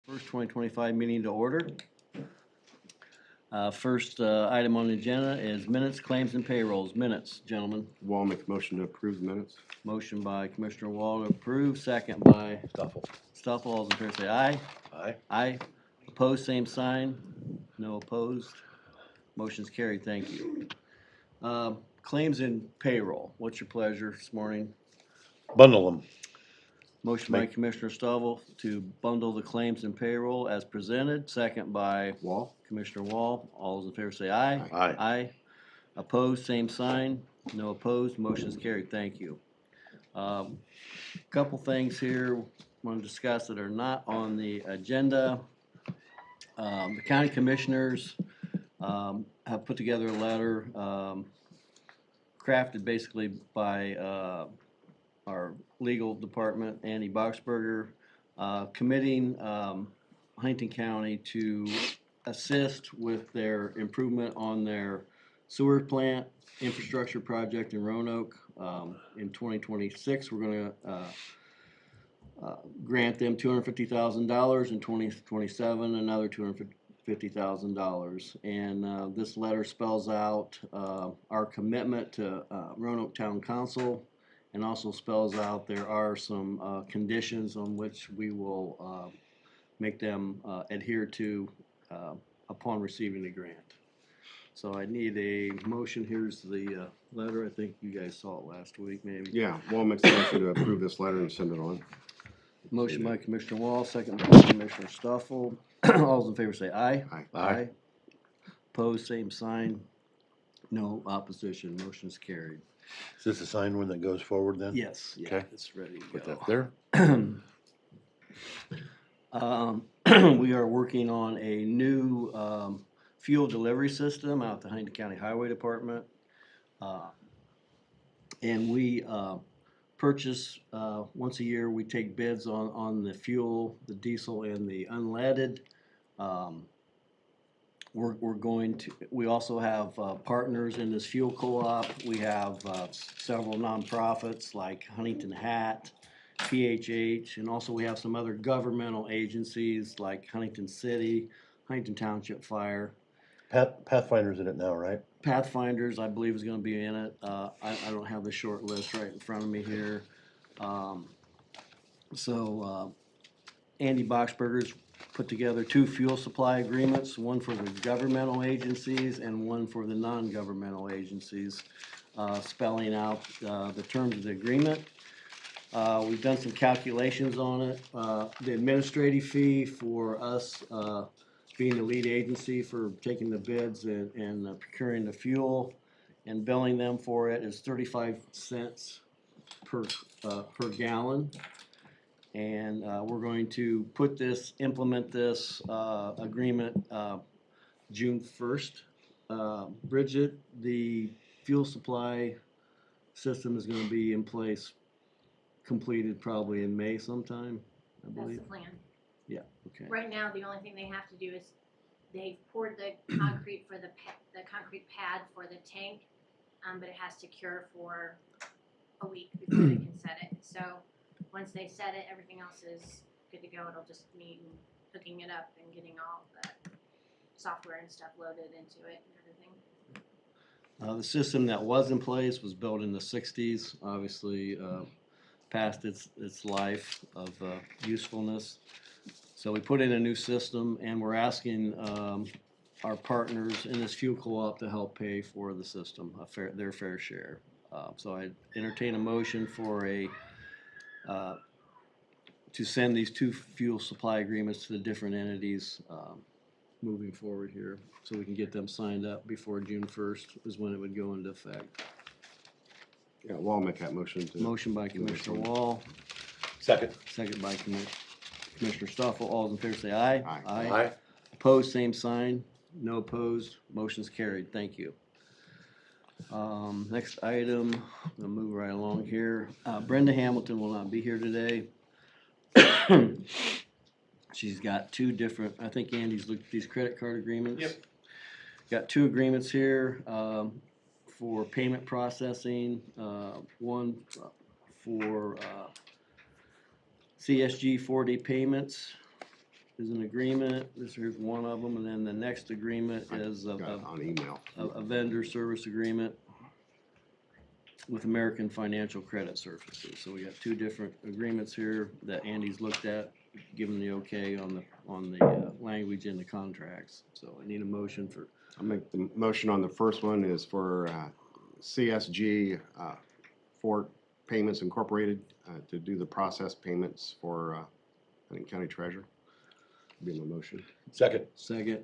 First 2025 meeting to order. First item on the agenda is minutes, claims, and payrolls. Minutes, gentlemen. Wall make a motion to approve the minutes. Motion by Commissioner Wall to approve, second by Stuffle. Stuffle. All those in favor say aye. Aye. Aye. Opposed, same sign. No opposed. Motion's carried, thank you. Claims and payroll. What's your pleasure this morning? Bundle them. Motion by Commissioner Stovall to bundle the claims and payroll as presented, second by Wall? Commissioner Wall. All those in favor say aye. Aye. Aye. Opposed, same sign. No opposed. Motion's carried. Thank you. Couple things here want to discuss that are not on the agenda. The county commissioners have put together a letter crafted basically by our legal department, Andy Boxberger, committing Huntington County to assist with their improvement on their sewer plant infrastructure project in Roanoke. In 2026, we're gonna grant them $250,000, in 2027, another $250,000. And this letter spells out our commitment to Roanoke Town Council, and also spells out there are some conditions on which we will make them adhere to upon receiving the grant. So I need a motion. Here's the letter. I think you guys saw it last week, maybe. Yeah, Wall makes a motion to approve this letter and send it on. Motion by Commissioner Wall, second by Commissioner Stoffel. All those in favor say aye. Aye. Aye. Opposed, same sign. No opposition. Motion's carried. Is this a signed one that goes forward then? Yes, yeah, Okay. it's ready to Put go. that there. We are working on a new fuel delivery system out at the Huntington County Highway Department. And we purchase, once a year, we take bids on the fuel, the diesel and the unleaded. We're going to, we also have partners in this fuel co-op. We have several nonprofits like Huntington Hat, PHH, and also we have some other governmental agencies like Huntington City, Huntington Township Fire. Pathfinder's in it now, right? Pathfinders, I believe, is gonna be in it. I don't have the short list right in front of me here. Andy Boxberger's put together two fuel supply agreements, one for the governmental agencies and one for the non-governmental agencies, spelling out the terms of the agreement. We've done some calculations on it. The administrative fee for us being the lead agency for taking the bids and procuring the fuel and billing them for it is 35 cents per gallon. And we're going to implement this agreement June 1st. Bridget, the fuel supply system is gonna be in place, completed probably in May sometime, I That's believe. the plan. Yeah, okay. Right now, the only thing they have to do is they poured the concrete for the concrete pad for the tank, but it has to cure for a week before they can set it. So once they set it, everything else is good to go. It'll just mean hooking it up and getting all the software and stuff loaded into it and everything. The system that was in place was built in the 60s, obviously past its life of usefulness. So we put in a new system and we're asking our partners in this fuel co-op to help pay for the system, their fair share. So I entertain a motion for to send these two fuel supply agreements to the different entities moving forward here, so we can get them signed up before June 1st is when it would go into effect. Yeah, Wall make that motion to. Motion by Commissioner Wall, Second. second by Commissioner Stoffel. All those in favor say aye. Aye. Opposed, same sign. No opposed. Motion's carried. Thank you. Next item, I'm gonna move right along here. Brenda Hamilton will not be here today. She's got two different, I think Andy's looked at these credit card agreements. Yep. Got two agreements here, for payment processing, one for CSG 4D payments is an agreement. Here's one of them, and then the next agreement is Got it on email. a vendor service agreement with American Financial Credit Services. So we got two different agreements here that Andy's looked at, given the okay on the language in the contracts. So I need a motion for, I'll make the motion on the first one is for CSG Fort Payments Incorporated to do the process payments for, I think, county treasurer. Be my motion. Second. second,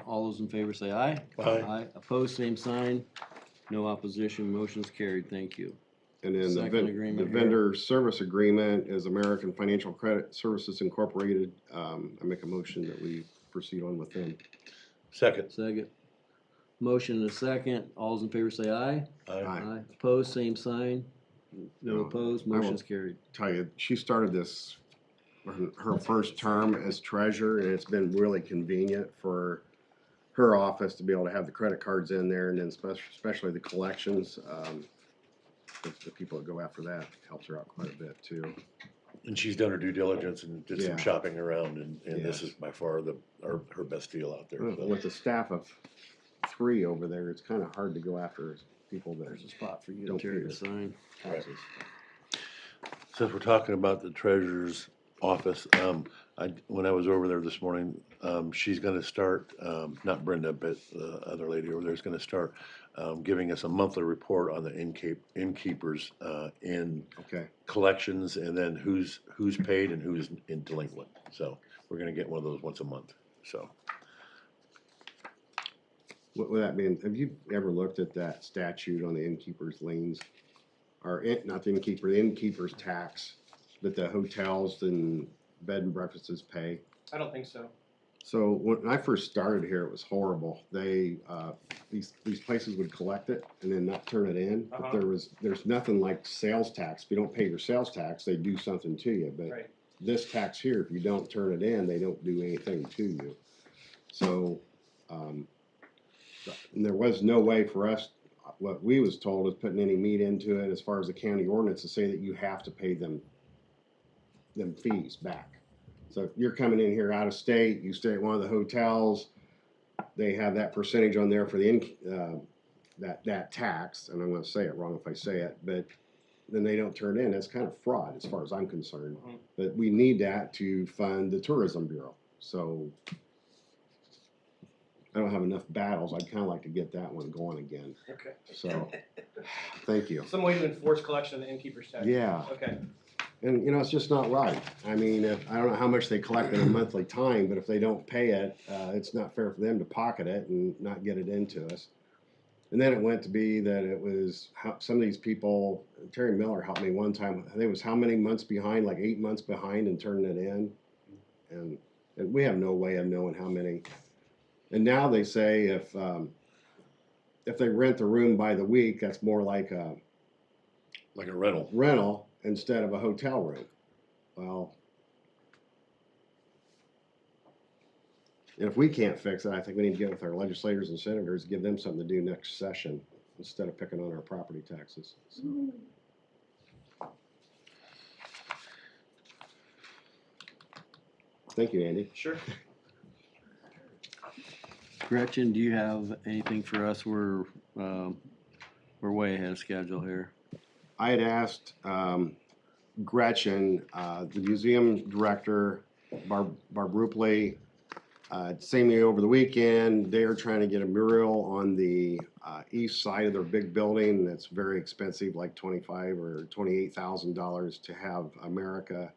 all those in favor say aye. Aye. Opposed, same sign. No opposition, motion's carried, thank you. And then Second the agreement here. vendor service agreement is American Financial Credit Services Incorporated. I make a motion that we proceed on with them. Second. Second. Motion and a second, all those in favor say aye. Aye. Opposed, same sign. No No, opposed, I will- motion's carried. Tell you, she started this, her first term as treasurer, and it's been really convenient for her office to be able to have the credit cards in there, and then especially the collections. The people that go after that helps her out quite a bit too. And she's done her due diligence and did some Yeah. shopping around, and this Yes. is by far her best deal out there. so. With a staff of 3 over there, it's kind of hard to go after people that There's a spot for you to Don't carry pay the the- sign. taxes. Since we're talking about the treasurer's office, when I was over there this morning, she's gonna start, not Brenda, but the other lady over there is gonna start, giving us a monthly report on the innkeepers, in Okay, collections, and then who's paid and who's in delinquent. So we're gonna get one of those once a month, so. what would that mean? Have you ever looked at that statute on the innkeeper's liens? Or not the innkeeper, the innkeeper's tax that the hotels and bed and breakfasts pay? I don't think so. So when I first started here, it was horrible. They, these places would collect it and then not turn it in. But Uh-huh. there's nothing like sales tax. If you don't pay your sales tax, they do something to you. But Right. this tax here, if you don't turn it in, they don't do anything to you. So, and there was no way for us, what we was told is putting any meat into it as far as the county ordinance to say that you have to pay them fees back. So if you're coming in here out of state, you stay at one of the hotels, they have that percentage on there for the that tax, and I'm gonna say it wrong if I say it, but then they don't turn in. That's kind of fraud as far as I'm concerned. Mhm. But we need that to fund the tourism bureau. So I don't have enough battles. I'd kind of like to get that one going again. Okay. So, thank you. Some way to enforce collection of the innkeeper's tax. Yeah. Okay. And, it's just not right. I mean, I don't know how much they collect in a monthly time, but if they don't pay it, it's not fair for them to pocket it and not get it into us. And then it went to be that it was some of these people, Terry Miller helped me one time. I think it was how many months behind, like 8 months behind in turning it in. And we have no way of knowing how many. And now they say if they rent the room by the week, that's more like a Like a rental. rental instead of a hotel room. Well, if we can't fix it, I think we need to get with our legislators and senators, give them something to do next session instead of picking on our property taxes. So, thank you, Andy. Sure. Gretchen, do you have anything for us? We're way ahead of schedule here. I had asked Gretchen, the museum director, Barb Rupley, seen me over the weekend. They're trying to get a mural on the east side of their big building. That's very expensive, like $25,000 or $28,000 to have America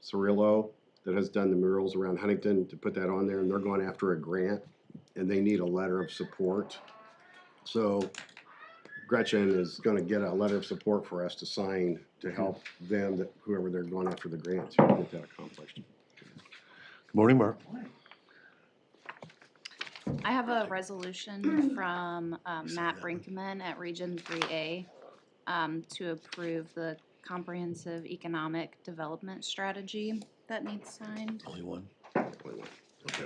Cirillo that has done the murals around Huntington to put that on there, and they're going after a grant, and they need a letter of support. So Gretchen is gonna get a letter of support for us to sign to help them, that whoever they're going after the grant to get that accomplished. Good morning, Mark. I have a resolution from Matt Brinkman at Region 3A to approve the comprehensive economic development strategy that needs signed. Only one. Okay. I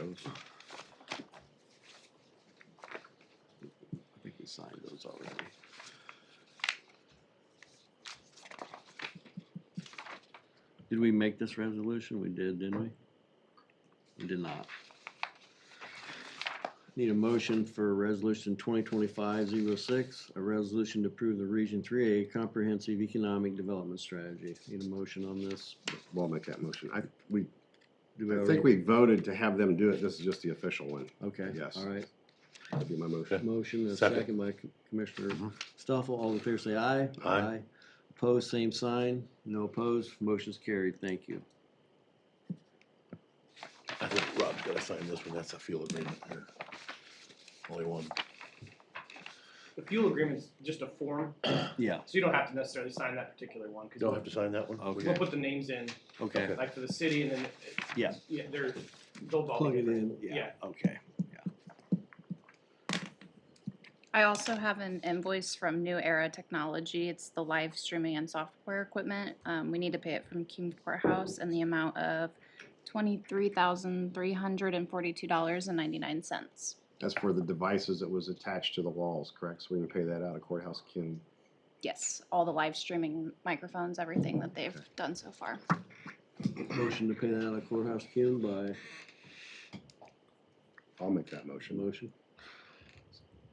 think we signed those already. Did we make this resolution? We did, didn't we? did not. Need a motion for resolution 2025-06, a resolution to approve the Region 3A Comprehensive Economic Development Strategy. Need a motion on this? We'll make that motion. I Do we think already- we voted to have them do it. This is just the official one. Okay, Yes. all right. That'd be my motion. Motion, a Second. second by Commissioner Stoffel. All in favor say aye. Aye. Opposed, same sign. No opposed. Motion's carried. Thank you. I think Rob's gotta sign this one, that's a fuel agreement here. Only one. The fuel agreement's just a form, Yeah, so you don't have to necessarily sign that particular one, cause Don't have to sign that one? Okay. we'll put the names in, okay. Okay. like for the city, and then, Yeah. yeah, they'll all Plug be it in. different. Yeah, okay. I also have an invoice from New Era Technology. It's the live streaming and software equipment. We need to pay it from Cume Courthouse in the amount of $23,342.99. That's for the devices that was attached to the walls, correct? So we can pay that out of courthouse Q. Yes, all the live streaming microphones, everything that they've done so far. Motion to pay that out of courthouse queue by I'll make that motion. motion.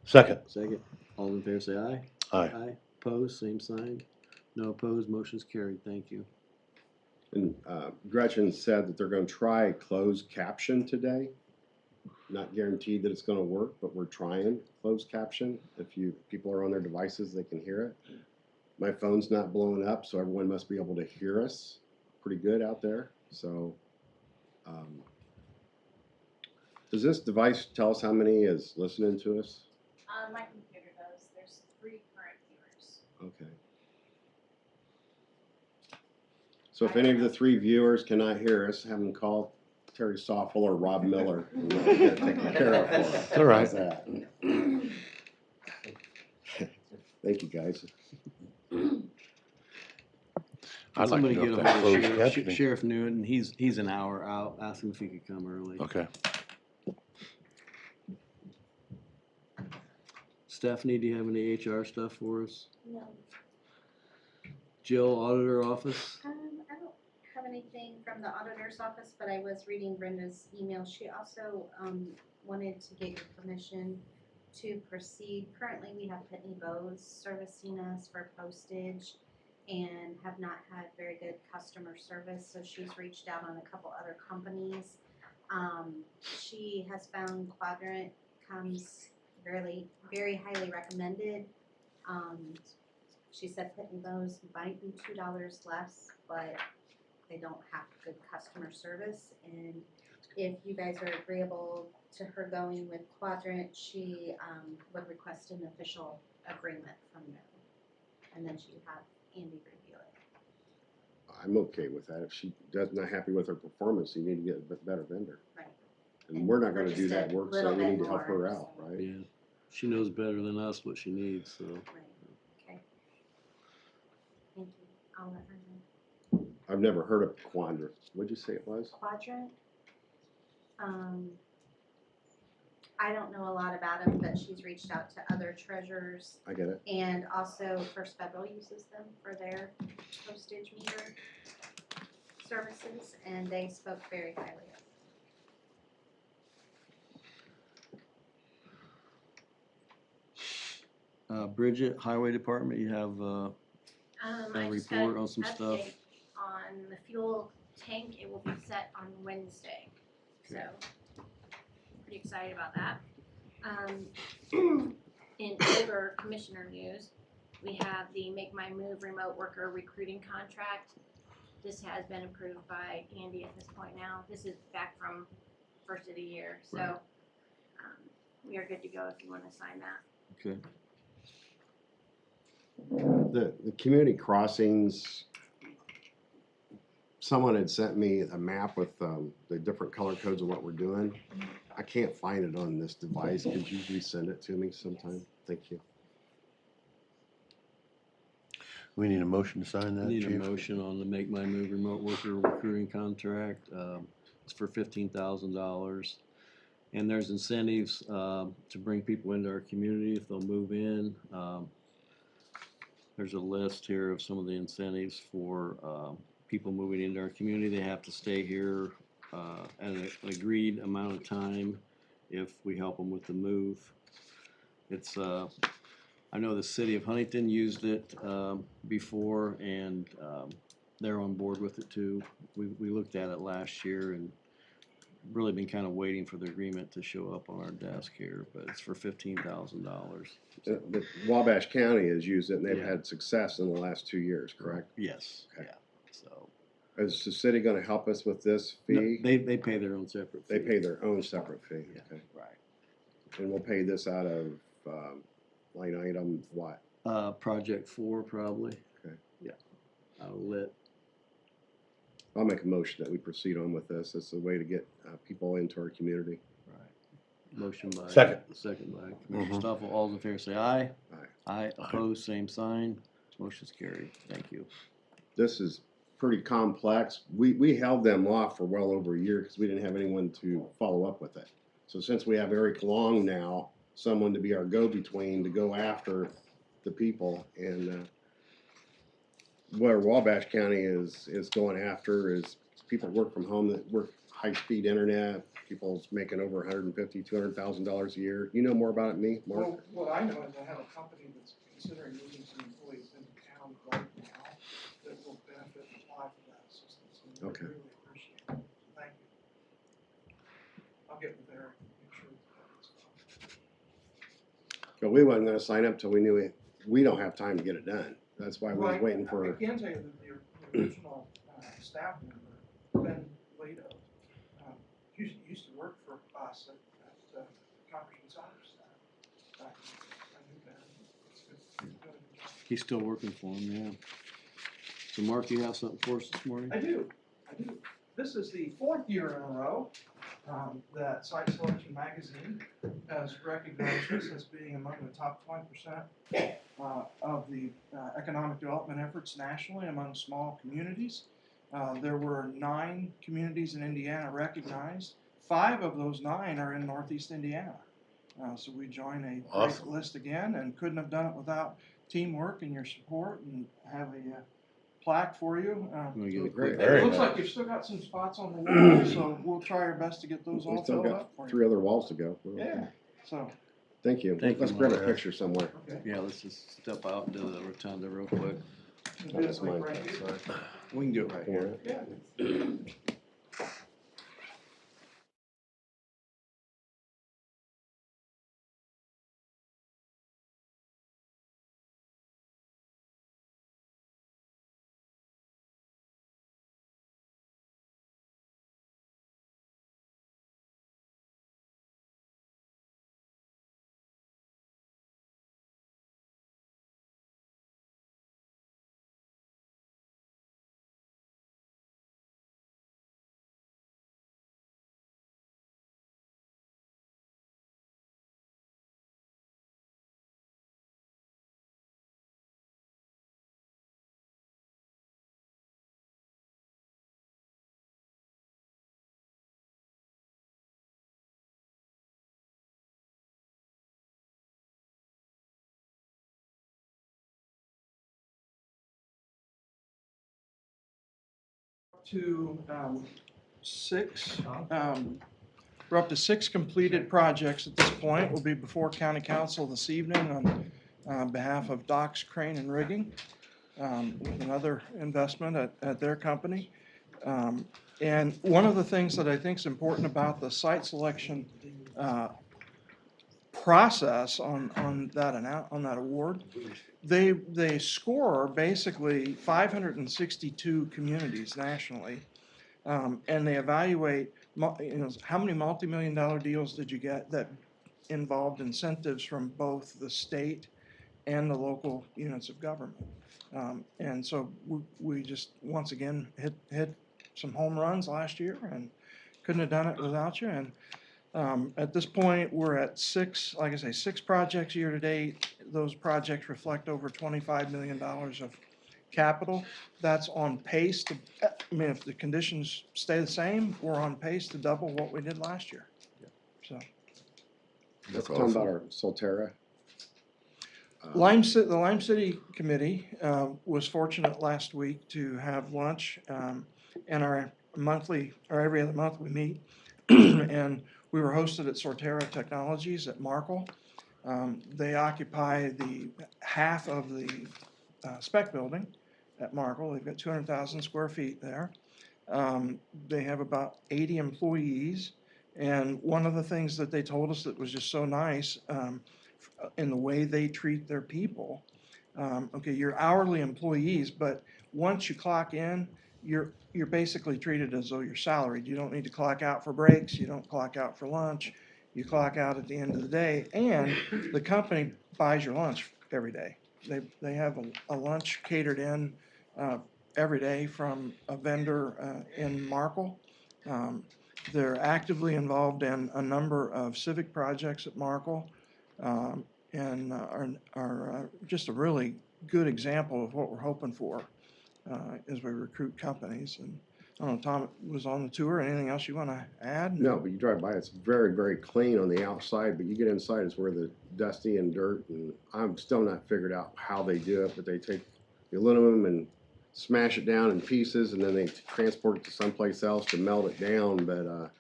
Second, Second. All in favor say aye. aye. Opposed, same sign. No opposed. Motion's carried. Thank you. And Gretchen said that they're gonna try closed caption today. Not guaranteed that it's gonna work, but we're trying closed caption. If people are on their devices, they can hear it. My phone's not blowing up, so everyone must be able to hear us pretty good out there, so. Does this device tell us how many is listening to us? My computer does, there's 3 current viewers. Okay. So if any of the 3 viewers cannot hear us, have them call Terry Stoffel or Rob Miller. And they'll get it taken care of for us. It's all right. How's that? Thank you, guys. I'd like to Somebody know get if a that hold of closed Sheriff captioning. Sheriff Newton. He's an hour out. Ask him if he could come early. Okay. Stephanie, do you have any HR stuff for us? No, Jill, auditor office? I don't have anything from the auditor's office, but I was reading Brenda's email. She also, wanted to get your permission to proceed. Currently, we have Pitney Bowes servicing us for postage and have not had very good customer service, so she's reached out on a couple other companies. She has found Quadrant comes very highly recommended. She said Pitney Bowes might be $2 less, but they don't have good customer service. And if you guys are agreeable to her going with Quadrant, she would request an official agreement from them. And then she'd have Andy review it. I'm okay with that. If she does not happy with her performance, you need to get a better vendor. Right. And we're not For gonna do just that a work, so little we bit need to help her more, out, so. right? Yeah. She knows better than us what she needs, so. Right, okay. Thank you. I'll let her know. I've never heard of Quadrant. What'd you say it was? Quadrant. I don't know a lot about them, but she's reached out to other treasurers, I get it. and also First Federal uses them for their postage meter services, and they spoke very highly of them. Bridget, Highway Department, you have, I just got report an on some stuff. update on the fuel tank. It will be set on Wednesday, so pretty excited about that. In older commissioner news, we have the Make My Move remote worker recruiting contract. This has been approved by Andy at this point now. This is back from first of the year, so Right. We are good to go if you want to sign that. okay. The community crossings, someone had sent me a map with the different color codes of what we're doing. I can't find it on this device. Could you resend it to me sometime? Thank you. We need a motion to sign that, Need a Chief? motion on the Make My Move remote worker recruiting contract. It's for $15,000. And there's incentives, to bring people into our community if they'll move in. There's a list here of some of the incentives for, people moving into our community. They have to stay here at an agreed amount of time if we help them with the move. It's, I know the city of Huntington used it, before, and, they're on board with it too. We looked at it last year and really been kind of waiting for the agreement to show up on our desk here, but it's for $15,000. But Wabash County has used it and they've Yeah. had success in the last 2 years, correct? Yes, Okay. yeah, so. Is the city gonna help us with this No, fee? they pay their own separate fee. They pay their own separate fee, Yeah, okay. right. And we'll pay this out of, line item what? Project 4 probably. Okay. Yeah, lit. I'll make a motion that we proceed on with this. It's a way to get, people into our community. Right. Motion by. Second. Second by Commissioner Stuffle. All those in favor say aye. Aye. Aye, opposed, same sign. Motion's carried. Thank you. This is pretty complex. We held them off for well over a year because we didn't have anyone to follow up with it. So since we have Eric Long now, someone to be our go-between to go after the people, and where Wabash County is going after is people work from home that work high-speed internet, people's making over $150,000, $200,000 a year. You know more about it than me, Mark? Well, what I know is I have a company that's considering moving some employees into town right now that will benefit and apply for that assistance. And we Okay. really appreciate it. Thank you. I'll get with Eric and make sure that gets done. But we wasn't gonna sign up till we knew we don't have time to get it done. That's why we was Well, waiting I for, can tell you that the original staff member, Ben Lado, used to work for us at Congressman Saunders' staff. I knew Ben. It's good. He's doing a good job. He's still working for him, yeah. So Mark, you have something for us this morning? I do. This is the 4th year in a row that Site Selection Magazine has recognized us as being among the top 20% of the economic development efforts nationally among small communities. There were 9 communities in Indiana recognized. 5 of those 9 are in Northeast Indiana. So we join a Awesome. great list again, and couldn't have done it without teamwork and your support, and have a plaque for you. Wanna give a Great. quick- Very It looks nice. like you've still got some spots on the wall, so we'll try our best to get those we all still filled got up for 3 you. other walls to go. Yeah, so, Thank you. Thank you, Let's grab a Mark. picture somewhere. okay. Yeah, let's just step out into the rotunda real quick. That's mine. Right here. Sorry. We can do it right here. Yeah. To 6, we're up to 6 completed projects at this point. We'll be before County Council this evening on behalf of Docks, Crane and Rigging, with another investment at their company. And one of the things that I think is important about the site selection process on that award, they score basically 562 communities nationally, and they evaluate how many multi-million-dollar deals did you get that involved incentives from both the state and the local units of government. And so we just once again hit some home runs last year, and couldn't have done it without you. And at this point, we're at 6, like I say, 6 projects year to date. Those projects reflect over $25 million of capital. That's on pace to, I mean, if the conditions stay the same, we're on pace to double what we did last year. So, Let's talk about our Solterra. the Lime City Committee was fortunate last week to have lunch in our monthly, or every other month we meet. And we were hosted at Sortera Technologies at Markle. They occupy the half of the spec building at Markle. They've got 200,000 square feet there. They have about 80 employees. And one of the things that they told us that was just so nice, in the way they treat their people. Okay, you're hourly employees, but once you clock in, you're basically treated as though you're salaried. You don't need to clock out for breaks, you don't clock out for lunch, you clock out at the end of the day, and the company buys your lunch every day. They have a lunch catered in every day from a vendor in Markle. They're actively involved in a number of civic projects at Markle, and are just a really good example of what we're hoping for as we recruit companies. And I don't know, Tom was on the tour. Anything else you want to add? No, but you drive by, it's very, very clean on the outside, but you get inside, it's where the dusty and dirt, and I'm still not figured out how they do it, but they take the aluminum and smash it down in pieces, and then they transport it to someplace else to melt it down, but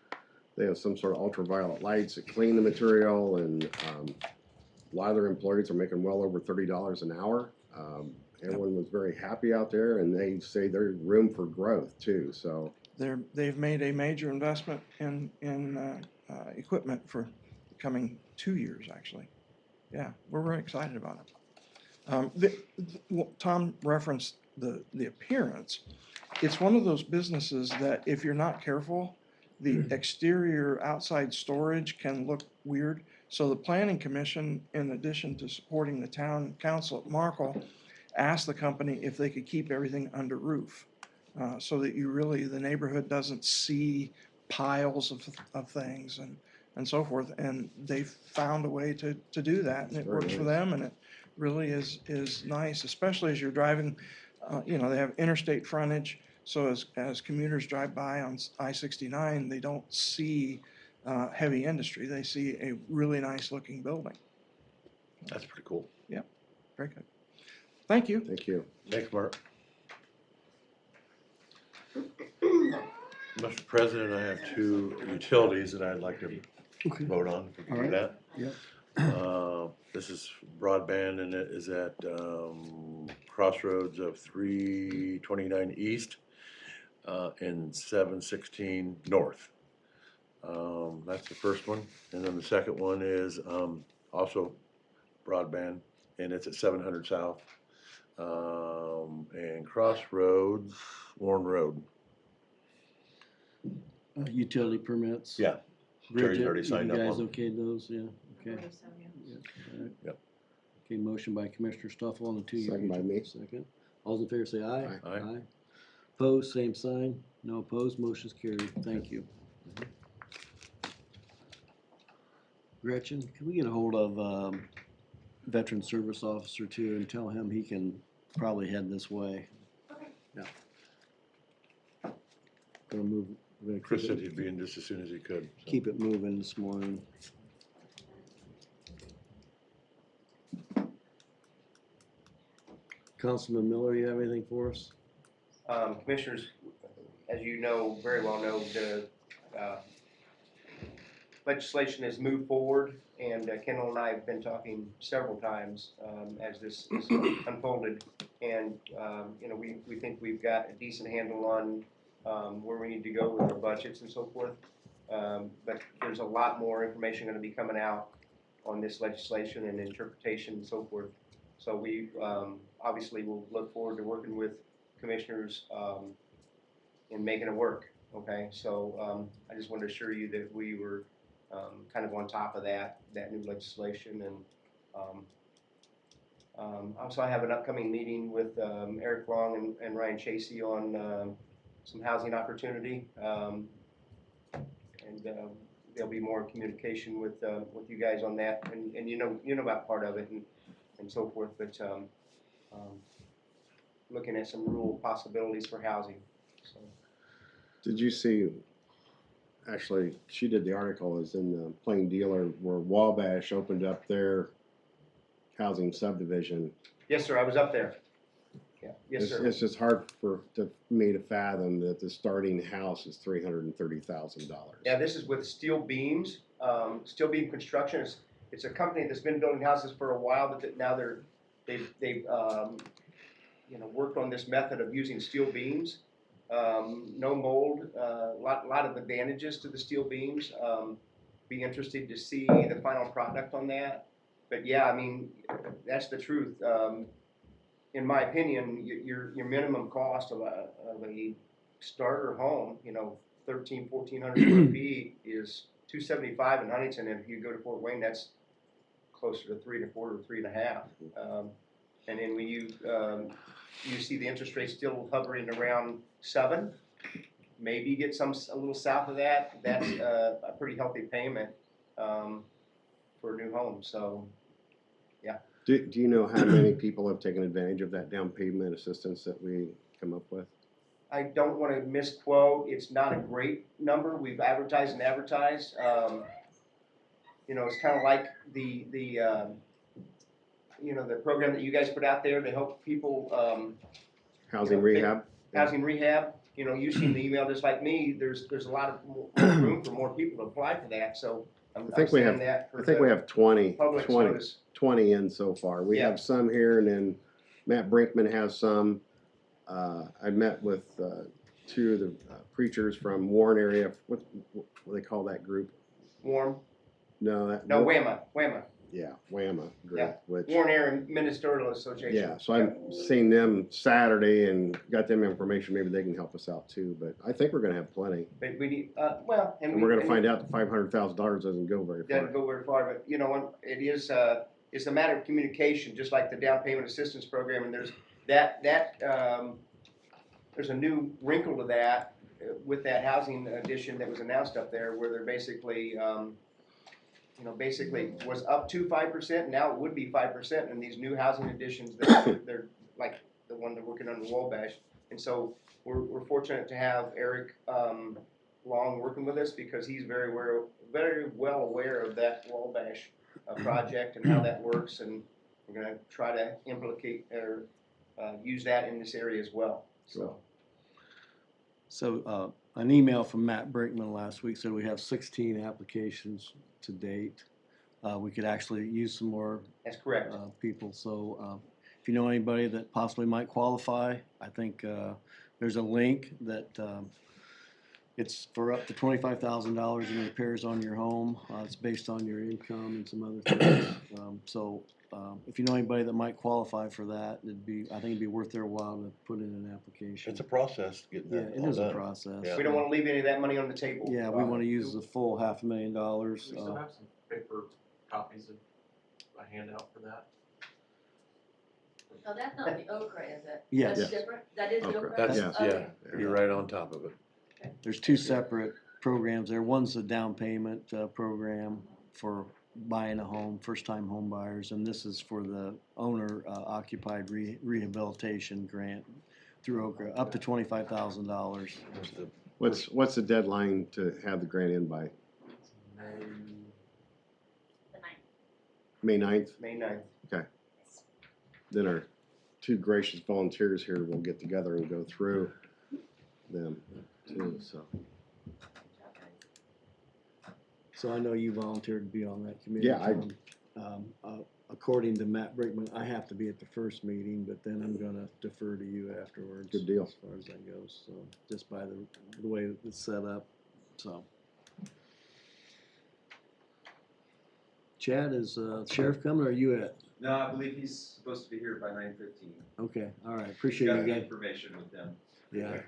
they have some sort of ultraviolet lights that clean the material, and a lot of their employees are making well over $30 an hour. Everyone was very happy out there, and they say there's room for growth too, so. They've made a major investment in equipment for the coming 2 years, actually. Yeah, we're very excited about it. Tom referenced the appearance. It's one of those businesses that if you're not careful, the exterior outside storage can look weird. So the planning commission, in addition to supporting the town council at Markle, asked the company if they could keep everything under roof. So that the neighborhood doesn't see piles of things and so forth. And they found a way to do that, and it Very works for nice. them, and it really is nice, especially as you're driving. They have interstate frontage, so as commuters drive by on I-69, they don't see heavy industry. They see a really nice looking building. That's pretty cool. Very good. Thank you. Thank you. Thanks, Mark. Mr. President, I have two utilities that I'd like to vote on, if we can do Alright. that. Yep. This is broadband, and it is at crossroads of 329 East and 716 North. That's the first one. And then the second one is also broadband, and it's at 700 South and Crossroads, Warren Road. Utility permits. Yeah. Terry's Bridget, already signed up you guys on them. okayed those, yeah, okay. Believe so, yeah. Yeah, alright. Yep. Okay, motion by Commissioner Stuffle on the 2 year. Second by me. Second. All those in favor say aye. Aye. Opposed, same sign. No opposed, motion's carried. Thank you. Gretchen, can we get a hold of Veteran Service Officer too and tell him he can probably head this way? Okay. Yeah. Gonna move, we're gonna Chris keep said it, he'd be in just as soon as he could. so. keep it moving this morning. Councilman Miller, you have anything for us? Commissioners, as you know, very well know, the legislation has moved forward, and Kendall and I have been talking several times as this is unfolded. And, we think we've got a decent handle on where we need to go with our budgets and so forth. But there's a lot more information going to be coming out on this legislation and interpretation and so forth. So we obviously will look forward to working with commissioners in making it work. Okay, so I just wanted to assure you that we were kind of on top of that new legislation. And also I have an upcoming meeting with Eric Long and Ryan Chasey on some housing opportunity. And there'll be more communication with you guys on that, and you know about part of it and so forth. But looking at some rural possibilities for housing. So. Did you see, actually, she did the article, is in the Plain Dealer, where Wabash opened up their housing subdivision. Yes, sir. I was up there. Yeah, yes, It's, sir. it's just hard to me to fathom that the starting house is $330,000. Yeah, this is with Steel Beams, Steel Beam Construction. It's a company that's been building houses for a while, but that now they've worked on this method of using steel beams. No mold, lot of advantages to the steel beams. Be interested to see the final product on that. But yeah, I mean, that's the truth. In my opinion, your minimum cost of a starter home, 1,400 square feet is $275 in Huntington, and if you go to Fort Wayne, that's closer to 3 1/4 or 3 1/2. And then when you see the interest rate still hovering around 7, maybe get a little south of that. That's a pretty healthy payment for a new home. So Do you know how many people have taken advantage of that down payment assistance that we come up with? I don't want to misquote. It's not a great number. We've advertised and advertised. It's kind of like the program that you guys put out there to help people Housing rehab? housing rehab. You've seen the email just like me. There's a lot of more room for more people to apply for that. So I'm think we saying have- that for I think we the have 20 public notice. 20 in so far. We Yeah. have some here, and then Matt Brinkman has some. I met with 2 of the preachers from Warren area. What do they call that group? Warm. No, WAMA. Yeah, WAMA group. Yeah. Which, Warren Area Ministerial Association. yeah, so I've seen them Saturday and got them information. Maybe they can help us out too. But I think we're going to have plenty, But we need, and we're going to find out that $500,000 doesn't go very far. Doesn't go very far, but it is, it's a matter of communication, just like the down payment assistance program, and there's there's a new wrinkle to that with that housing addition that was announced up there, where they're basically, basically was up to 5%, now it would be 5% in these new housing additions that they're like the one they're working on in Wabash. And so we're fortunate to have Eric Long working with us, because he's very well aware of that Wabash project and how that works, and we're going to try to implicate or use that in this area as well. So, an email from Matt Brinkman last week said we have 16 applications to date. We could actually use some more That's correct. people, so if you know anybody that possibly might qualify, I think there's a link that it's for up to $25,000 in repairs on your home. It's based on your income and some other things. So if you know anybody that might qualify for that, I think it'd be worth their while to put in an application. It's a process getting Yeah, that it all is a done. process. Yeah. We don't want to leave any of that money on the table. Yeah, we want to use the full $500,000. Do we still have some paper copies of a handout for that? No, that's not the Okra, is it? Yes. That's different? That is the Okra. Okra? That's, Yes. Okay. yeah, you're right on top of it. There's 2 separate programs there. One's a down payment program for buying a home, first-time home buyers, and this is for the owner occupied rehabilitation grant through Okra, up to $25,000. What's the deadline to have the grant in by? The ninth. May 9th? May 9th. Then our 2 gracious volunteers here will get together and go through them too, so. So I know you volunteered to be on that committee. Yeah, Tom. According to Matt Brinkman, I have to be at the first meeting, but then I'm gonna defer to you afterwards. Good deal. As far as that goes, so, just by the way it's set up, so. Chad, is sheriff coming, or are you at? No, I believe he's supposed to be here by 9:15. Okay, all right, He's appreciate got you the guys, information with them. yeah. So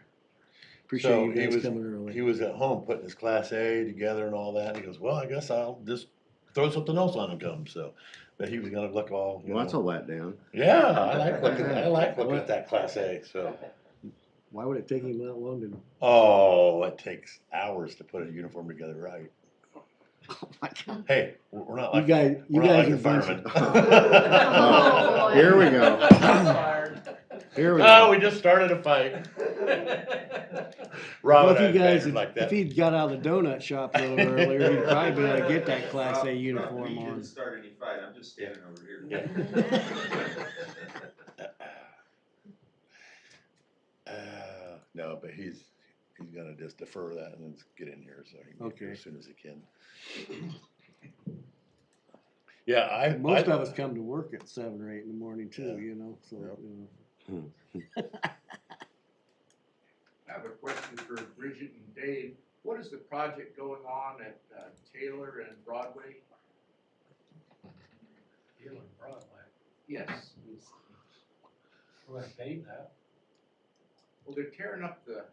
Appreciate you he guys was- coming early. He was at home putting his Class A together and all that, and he goes, well, I guess I'll just throw something else on and come, so. But he was gonna look all, you Well, that's a know. letdown. Yeah, I like looking at that Class A, so. Why would it take him that long to? Oh, it takes hours to put a uniform together right. Oh my God. Hey, we're not You like, guys, you we're not like guys the are firemen. Oh, here we go. Here we Oh, go. we just started a fight. Well, Robin, if you guys, like if that. he'd got out of the donut shop a little earlier, he'd probably be able to get that Class A We uniform on. didn't start any fight, I'm just standing over here. Yeah. No, but he's gonna just defer that and then get in here, so he can get here Okay. as soon as he can. Yeah, Most of us come to work at 7 or 8 in the morning too, Yeah. you know, so, Yep. you I have a question for Bridget and Dave. What is the project going on at Taylor and Broadway? Taylor and Broadway, Yes. we're gonna pave that. Well, they're tearing up the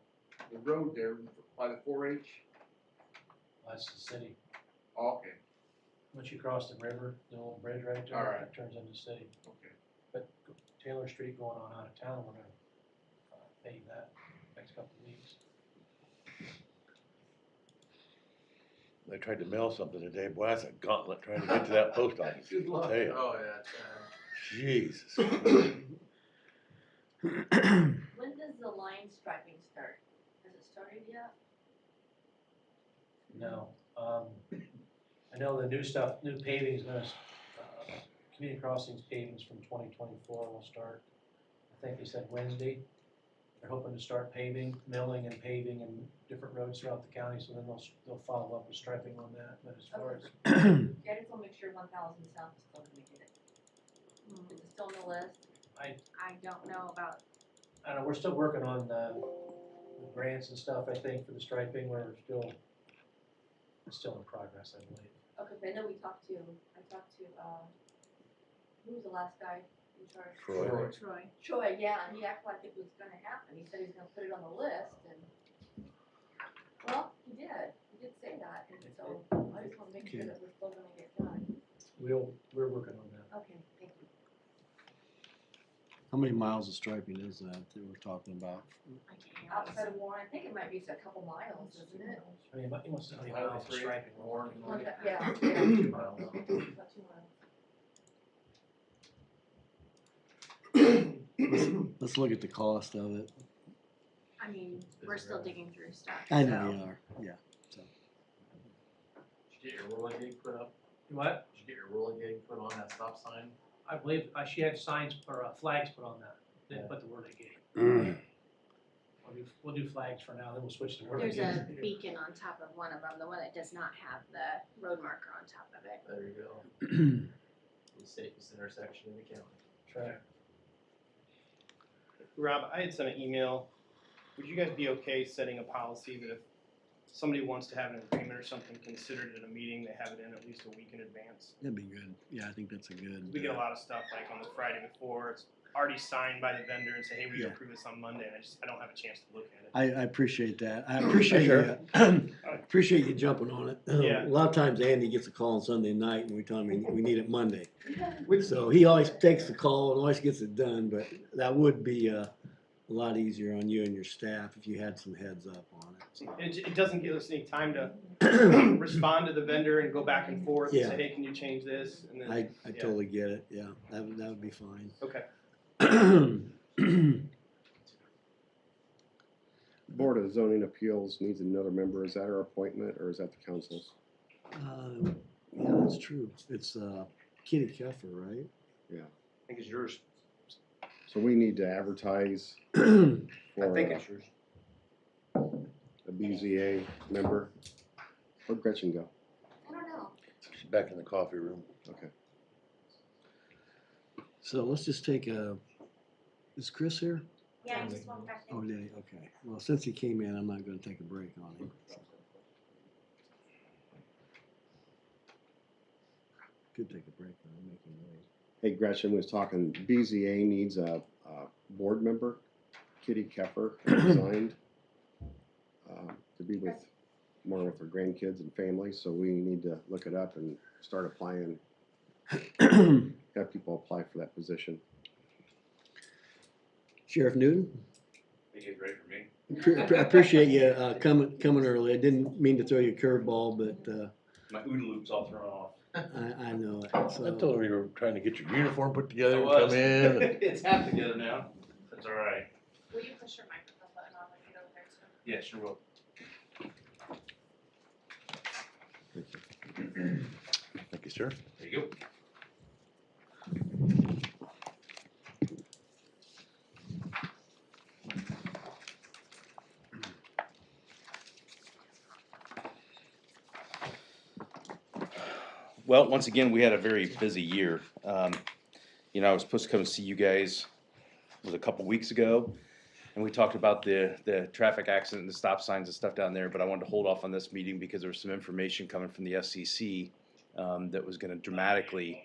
road there by the 4-H. That's the city. Oh, okay, Once you cross the river, the old bridge right there, All right. it turns into the city. okay. But Taylor Street going on out of town, we're gonna pave that next couple of weeks. They tried to mail something today, boy, that's a gauntlet trying to get to that post office. Good luck. Tell ya. Oh, yeah. Jesus. When does the line striping start? Has it started yet? No, I know the new stuff, new paving is gonna, community crossings pavings from 2024 will start. I think they said Wednesday. They're hoping to start paving, milling and paving and different roads throughout the county, so then they'll follow up with striping on that, but as far as, Yeah, I just wanna make sure 1,000 South is still gonna get it. Is it still on the list? I don't know about, I don't know, we're still working on the grants and stuff, I think, for the striping, it's still in progress, I believe. Okay, but I know I talked to, who was the last guy in charge? Troy. Troy. Troy, yeah, and he acted like it was gonna happen. He said he was gonna put it on the list and, well, he did say that, and so I just wanna make sure that we're still gonna get done. We're working on that. Okay, thank you. How many miles of striping is that we're talking about? I can't hear. Outside of Warren, I think it might be a couple miles, isn't it? I mean, he wants to know the Highway miles of 3, striping. Warren. Yeah, 2 miles. about 2 miles. Let's look at the cost of it. I mean, we're still digging through stuff. I know so- you are, yeah. Did you get your roller gate put up? What? Did you get your roller gate put on that stop sign? I believe, she had signs or flags put on that, didn't put the word gate. We'll do flags for now, then we'll switch to word There's gate. a beacon on top of one of them, the one that does not have the road marker on top of it. There you go. The safest intersection in the county. Try. Rob, I had sent an email. Would you guys be okay setting a policy that if somebody wants to have an agreement or something considered at a meeting, they have it in at least a week in advance? That'd be good. Yeah, I think that's a good. We get a lot of stuff like on the Friday before, it's already signed by the vendor and say, hey, we Yeah. approve this on Monday, and I don't have a chance to look at it. I appreciate that. I appreciate Sure. you, appreciate you jumping on it. Yeah. A lot of times Andy gets a call on Sunday night and we tell him we need it Monday. Which, So he always takes the call and always gets it done, but that would be a lot easier on you and your staff if you had some heads up on it. So, it doesn't give us any time to respond to the vendor and go back and forth and Yeah. say, hey, can you change this? And then, I yeah. totally get it. Yeah, that would be fine. Okay. Board of Zoning Appeals needs another member. Is that our appointment or is that the council's? Yeah, that's true. It's Kitty Keffer, right? I think it's yours. So we need to advertise I for think it's yours. a BZA member. Where'd Gretchen go? I don't know. She's back in the coffee room. Okay. So let's just take is Chris here? Yeah, I just walked back Oh, in. did he? Okay. Well, since he came in, I'm not gonna take a break on him. Could take a break on him, make him wait. Hey, Gretchen was talking, BZA needs a board member. Kitty Keffer resigned to be more with her grandkids and family, so we need to look it up and start applying, have people apply for that position. Sheriff Newton, Think it's great for me. I appreciate you coming early. I didn't mean to throw you a curveball, but My OODA loop's all thrown off. I know it. I So told her you were trying to get your uniform put together I and was. come in. It's half together now. That's all right. Will you push your microphone button on when you get over there too? Yeah, sure will. Thank you, sir. There you go. Well, once again, we had a very busy year. You know, I was supposed to come and see you guys, was a couple weeks ago, and we talked about the traffic accident and the stop signs and stuff down there, but I wanted to hold off on this meeting because there was some information coming from the SCC that was gonna dramatically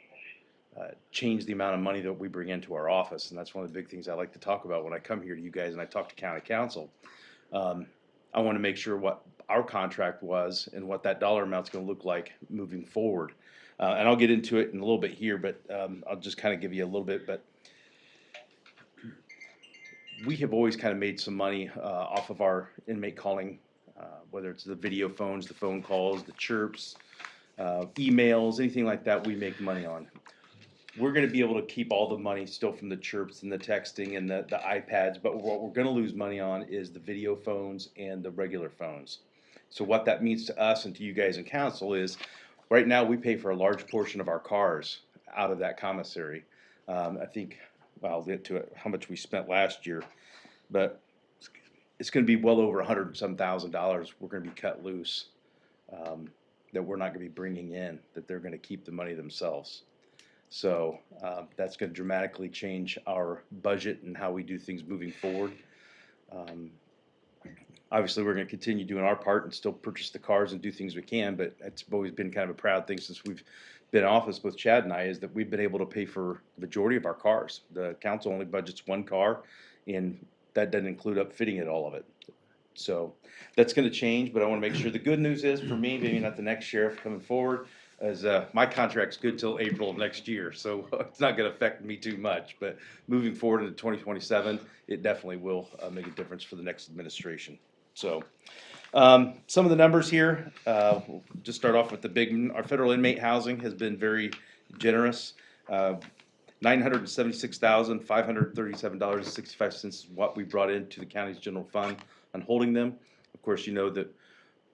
change the amount of money that we bring into our office, and that's one of the big things I like to talk about when I come here to you guys and I talk to county council. I wanna make sure what our contract was and what that dollar amount's gonna look like moving forward. And I'll get into it in a little bit here, but I'll just kind of give you a little bit. But we have always kind of made some money off of our inmate calling, whether it's the video phones, the phone calls, the chirps, emails, anything like that. We make money on. We're going to be able to keep all the money still from the chirps and the texting and the iPads, but what we're going to lose money on is the video phones and the regular phones. So what that means to us and to you guys in council is, right now, we pay for a large portion of our cars out of that commissary. I think, well, I'll get to it, how much we spent last year, but it's gonna be well over $100 and some thousand we're gonna be cut loose, that we're not gonna be bringing in, that they're gonna keep the money themselves. So, that's gonna dramatically change our budget and how we do things moving forward. Obviously, we're gonna continue doing our part and still purchase the cars and do things we can, but it's always been kind of a proud thing since we've been in office with Chad and I, is that we've been able to pay for the majority of our cars. The council only budgets one car, and that doesn't include upfitting it, all of it. So that's gonna change, but I wanna make sure, the good news is, for me, maybe not the next sheriff coming forward, is my contract's good till April of next year, so it's not gonna affect me too much. But moving forward into 2027, it definitely will make a difference for the next administration. So, some of the numbers here, we'll just start off with the big, our federal inmate housing has been very generous. $976,537.65 is what we brought into the county's general fund on holding them. Of course, you know that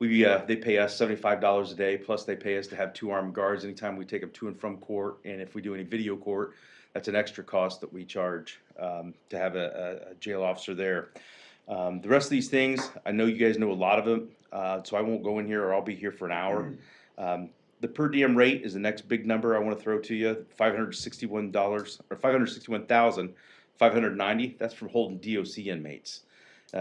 they pay us $75 a day, plus they pay us to have 2 armed guards anytime we take them to and from court, and if we do any video court, that's an extra cost that we charge to have a jail officer there. The rest of these things, I know you guys know a lot of them, so I won't go in here or I'll be here for an hour. The per diem rate is the next big number I want to throw to you, $561 or $561,590. That's from holding DOC inmates.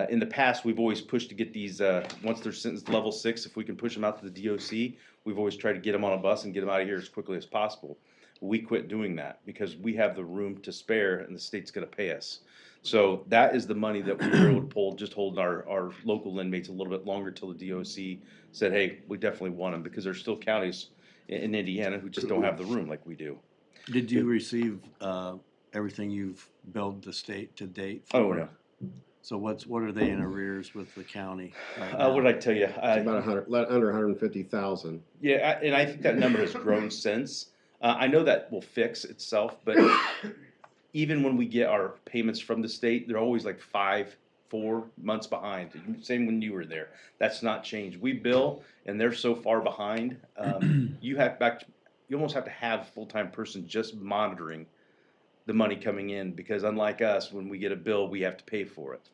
In the past, we've always pushed to get these, once they're sentenced level 6, if we can push them out to the DOC, we've always tried to get them on a bus and get them out of here as quickly as possible. We quit doing that because we have the room to spare and the state's going to pay us. So that is the money that we were able to pull, just holding our local inmates a little bit longer till the DOC said, hey, we definitely want them, because there's still counties in Indiana who just don't have the room like we do. Did you receive everything you've billed the state to date? Oh, no. So what are they in arrears with the county? What did I tell you? It's about under 150,000. Yeah, and I think that number has grown since. I know that will fix itself, but even when we get our payments from the state, they're always like 4 months behind. Same when you were there. That's not changed. We bill, and they're so far behind. You almost have to have a full-time person just monitoring the money coming in, because unlike us, when we get a bill, we have to pay for it.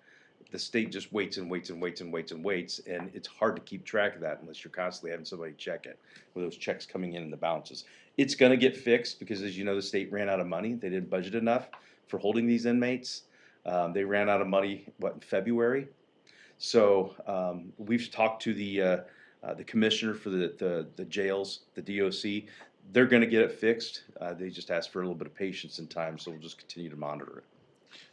The state just waits and waits and waits and waits and waits, and it's hard to keep track of that unless you're constantly having somebody check it, with those checks coming in and the balances. It's gonna get fixed because, as you know, the state ran out of money. They didn't budget enough for holding these inmates. They ran out of money, in February? So we've talked to the commissioner for the jails, the DOC. They're gonna get it fixed. They just asked for a little bit of patience and time, so we'll just continue to monitor it.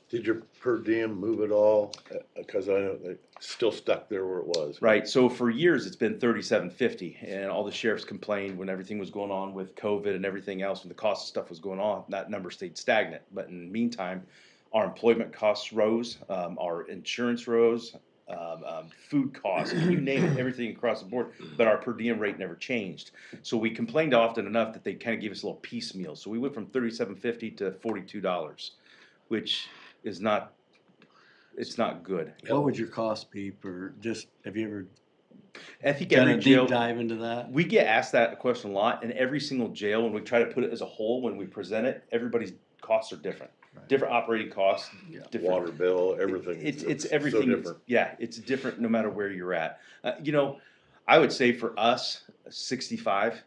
Did your per diem move at all? Because I know it's still stuck there where it was. Right, so for years, it's been $37.50, and all the sheriffs complained when everything was going on with COVID and everything else, when the cost of stuff was going on, that number stayed stagnant. But in the meantime, our employment costs rose, our insurance rose, food costs, you name it, everything across the board, but our per diem rate never changed. So we complained often enough that they kind of gave us a little piecemeal. So we went from $37.50 to $42, which is not, it's not good. What would your cost be have you ever I think done every a jail, deep dive into that? we get asked that question a lot, and every single jail, when we try to put it as a whole, when we present it, everybody's costs are different. Right. Different operating costs, Yeah. different. Water bill, everything. It's so everything. different. Yeah, it's different no matter where you're at. I would say for us, 65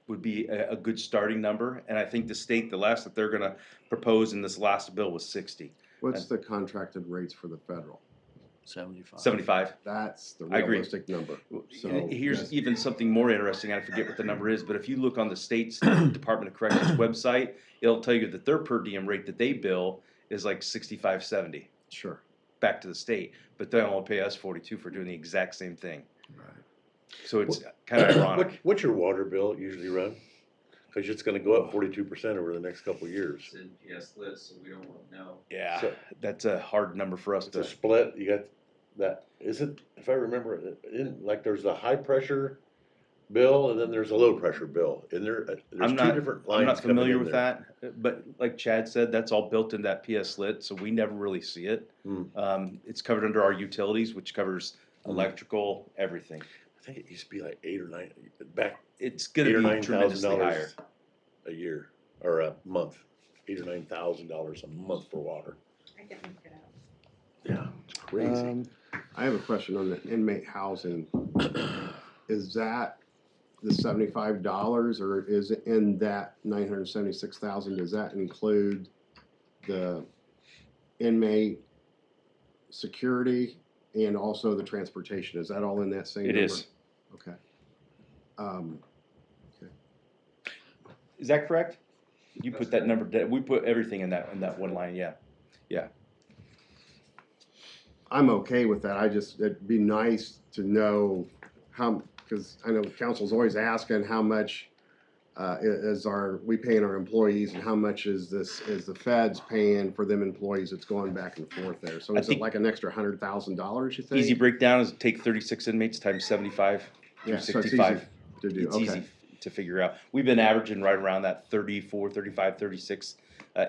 would be a good starting number. And I think the state, the last that they're gonna propose in this last bill was 60, What's the contracted rates for the federal? 75. 75. That's the I agree. realistic number. So And here's yes. even something more interesting, I forget what the number is, but if you look on the state's Department of Corrections website, it'll tell you that their per diem rate that they bill is like 65, 70 Sure. back to the state, but they only pay us 42 for doing the exact same thing. Right. So it's kind of ironic. What's your water bill usually run? Cause it's gonna go up 42% over the next couple of years. It's in PS list, so we don't know. Yeah, So- that's a hard number for us It's a to, split, you got that, is it, if I remember, like there's a high pressure bill and then there's a low pressure bill, and there's I'm two not, different I'm lines not coming familiar in with there. that, but like Chad said, that's all built in that PS lit, so we never really see it. Hmm. It's covered under our utilities, which covers Hmm. electrical, everything. I think it used to be like 8 or 9, back It's 8 gonna or be 9,000 tremendously higher. dollars a year, or a month, $8 or $9,000 a month for water. I can look it up. Yeah, it's crazy. I have a question on the inmate housing. Is that the $75 or is it in that 976,000? Does that include the inmate security and also the transportation? Is that all in that same It number? is. Okay. Is that correct? You put that number, we put everything in that one line, yeah. I'm okay with that. It'd be nice to know how, because I know the council's always asking how much we paying our employees and how much is the feds paying for them employees that's going back and forth there. So I is it think- like an extra $100,000, you think? Easy breakdown is take 36 inmates times 75 through Yeah, so it's 65. easy to do, It's okay. easy to figure out. We've been averaging right around that 34, 35, 36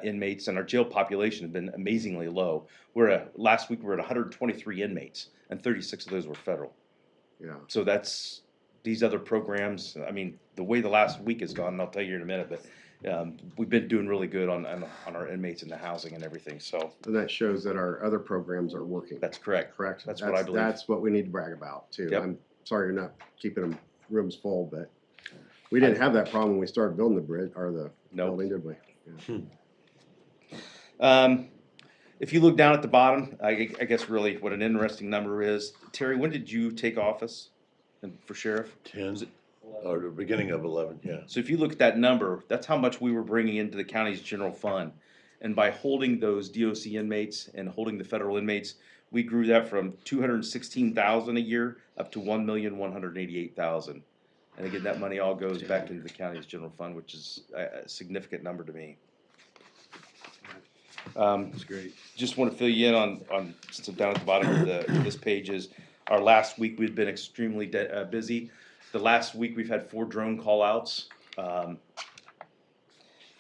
inmates, and our jail population has been amazingly low. Last week we were at 123 inmates, and 36 of those were federal. Yeah. So that's these other programs. I mean, the way the last week has gone, and I'll tell you in a minute, but we've been doing really good on our inmates and the housing and everything. So And that shows that our other programs are working, that's correct. correct? That's what I believe. That's what we need to brag about too. Yep. I'm sorry you're not keeping them rooms full, but we didn't have that problem when we started building the bridge, or the No. building, did we? Yeah. If you look down at the bottom, I guess really what an interesting number is. Terry, when did you take office for sheriff? 10, or the beginning of 11, yeah. So if you look at that number, that's how much we were bringing into the county's general fund. And by holding those DOC inmates and holding the federal inmates, we grew that from 216,000 a year up to 1,188,000. And again, that money all goes back into the county's general fund, which is a significant number to me. That's great. Just want to fill you in on since I'm down at the bottom of this page is our last week we've been extremely busy. The last week we've had 4 drone call outs.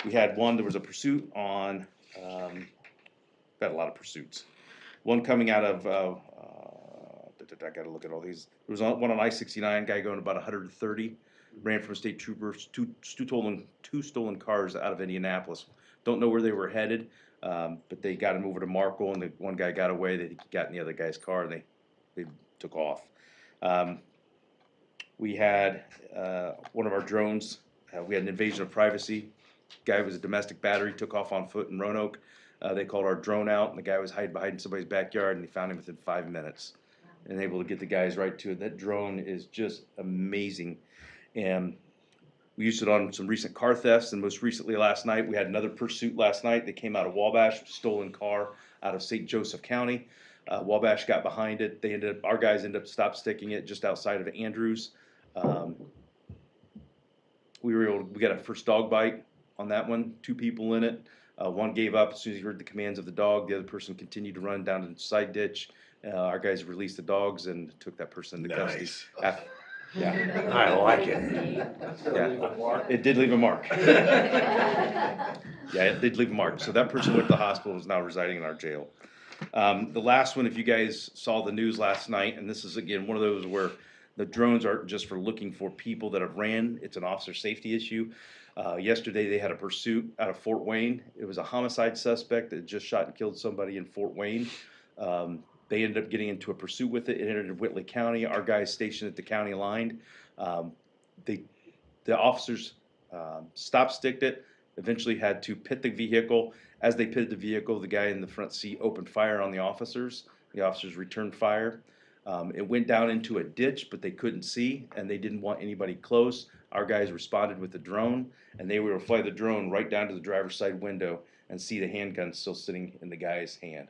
We had one, there was a pursuit on, got a lot of pursuits. One coming out of, I gotta look at all these. There was one on I-69, guy going about 130, ran from a state trooper, two stolen cars out of Indianapolis. Don't know where they were headed. But they got him over to Markle, and the one guy got away. They got in the other guy's car, and they took off. We had one of our drones. We had an invasion of privacy. Guy was a domestic battery, took off on foot in Roanoke. They called our drone out, and the guy was hiding behind somebody's backyard, and they found him within 5 minutes, and able to get the guys right to it. That drone is just amazing, and we used it on some recent car thefts, and most recently last night, we had another pursuit last night. They came out of Wabash, stolen car out of St. Joseph County. Wabash got behind it. Our guys ended up stop sticking it just outside of Andrews. We got a first dog bite on that one, 2 people in it. One gave up as soon as he heard the commands of the dog. The other person continued to run down to the side ditch. Our guys released the dogs and took that person into custody. Nice. Yeah. I like it. Yeah, it did leave a mark. Yeah, it did leave a mark. So that person went to the hospital, is now residing in our jail. The last one, if you guys saw the news last night, and this is again one of those where the drones aren't just for looking for people that have ran, it's an officer safety issue. Yesterday they had a pursuit out of Fort Wayne. It was a homicide suspect that just shot and killed somebody in Fort Wayne. They ended up getting into a pursuit with it. It entered Whitley County. Our guys stationed at the county line. The officers stop-sticked it, eventually had to pit the vehicle. As they pitted the vehicle, the guy in the front seat opened fire on the officers. The officers returned fire. It went down into a ditch, but they couldn't see, and they didn't want anybody close. Our guys responded with the drone, and they were able to fly the drone right down to the driver's side window and see the handgun still sitting in the guy's hand.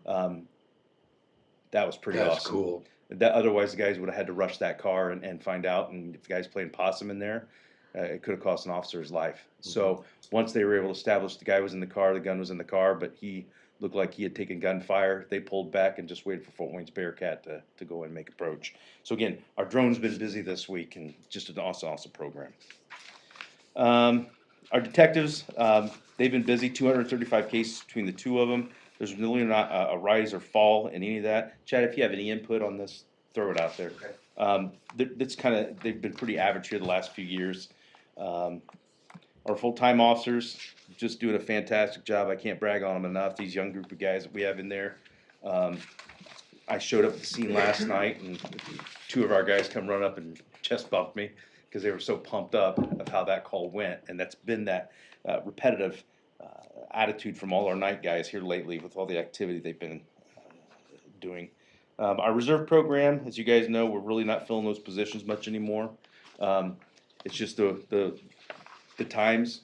That was pretty That's awesome. cool. That, otherwise, the guys would have had to rush that car and find out, and if the guy's playing possum in there, it could have cost an officer his life. So once they were able to establish the guy was in the car, the gun was in the car, but he looked like he had taken gunfire, they pulled back and just waited for Fort Wayne's Bearcat to go and make approach. So again, our drone's been busy this week, and just an awesome program. Our detectives, they've been busy, 235 cases between the two of them. There's really not a rise or fall in any of that. Chad, if you have any input on this, throw it out there. That's they've been pretty average here the last few years. Our full-time officers just doing a fantastic job. I can't brag on them enough. These young group of guys that we have in there. I showed up at the scene last night, and two of our guys come run up and chest bumped me because they were so pumped up of how that call went. And that's been that repetitive attitude from all our night guys here lately with all the activity they've been doing. Our reserve program, as you guys know, we're really not filling those positions much anymore. It's just the times.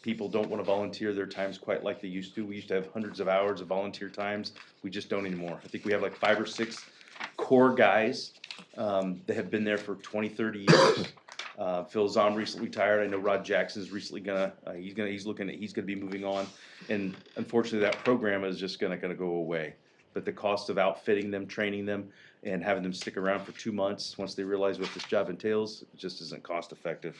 People don't want to volunteer their times quite like they used to. We used to have hundreds of hours of volunteer times. We just don't anymore. I think we have like 5 or 6 core guys that have been there for 20, 30 years. Phil Zom recently retired. I know Rod Jackson's recently gonna be moving on, and unfortunately that program is just gonna go away. But the cost of outfitting them, training them, and having them stick around for 2 months once they realize what this job entails, it just isn't cost effective.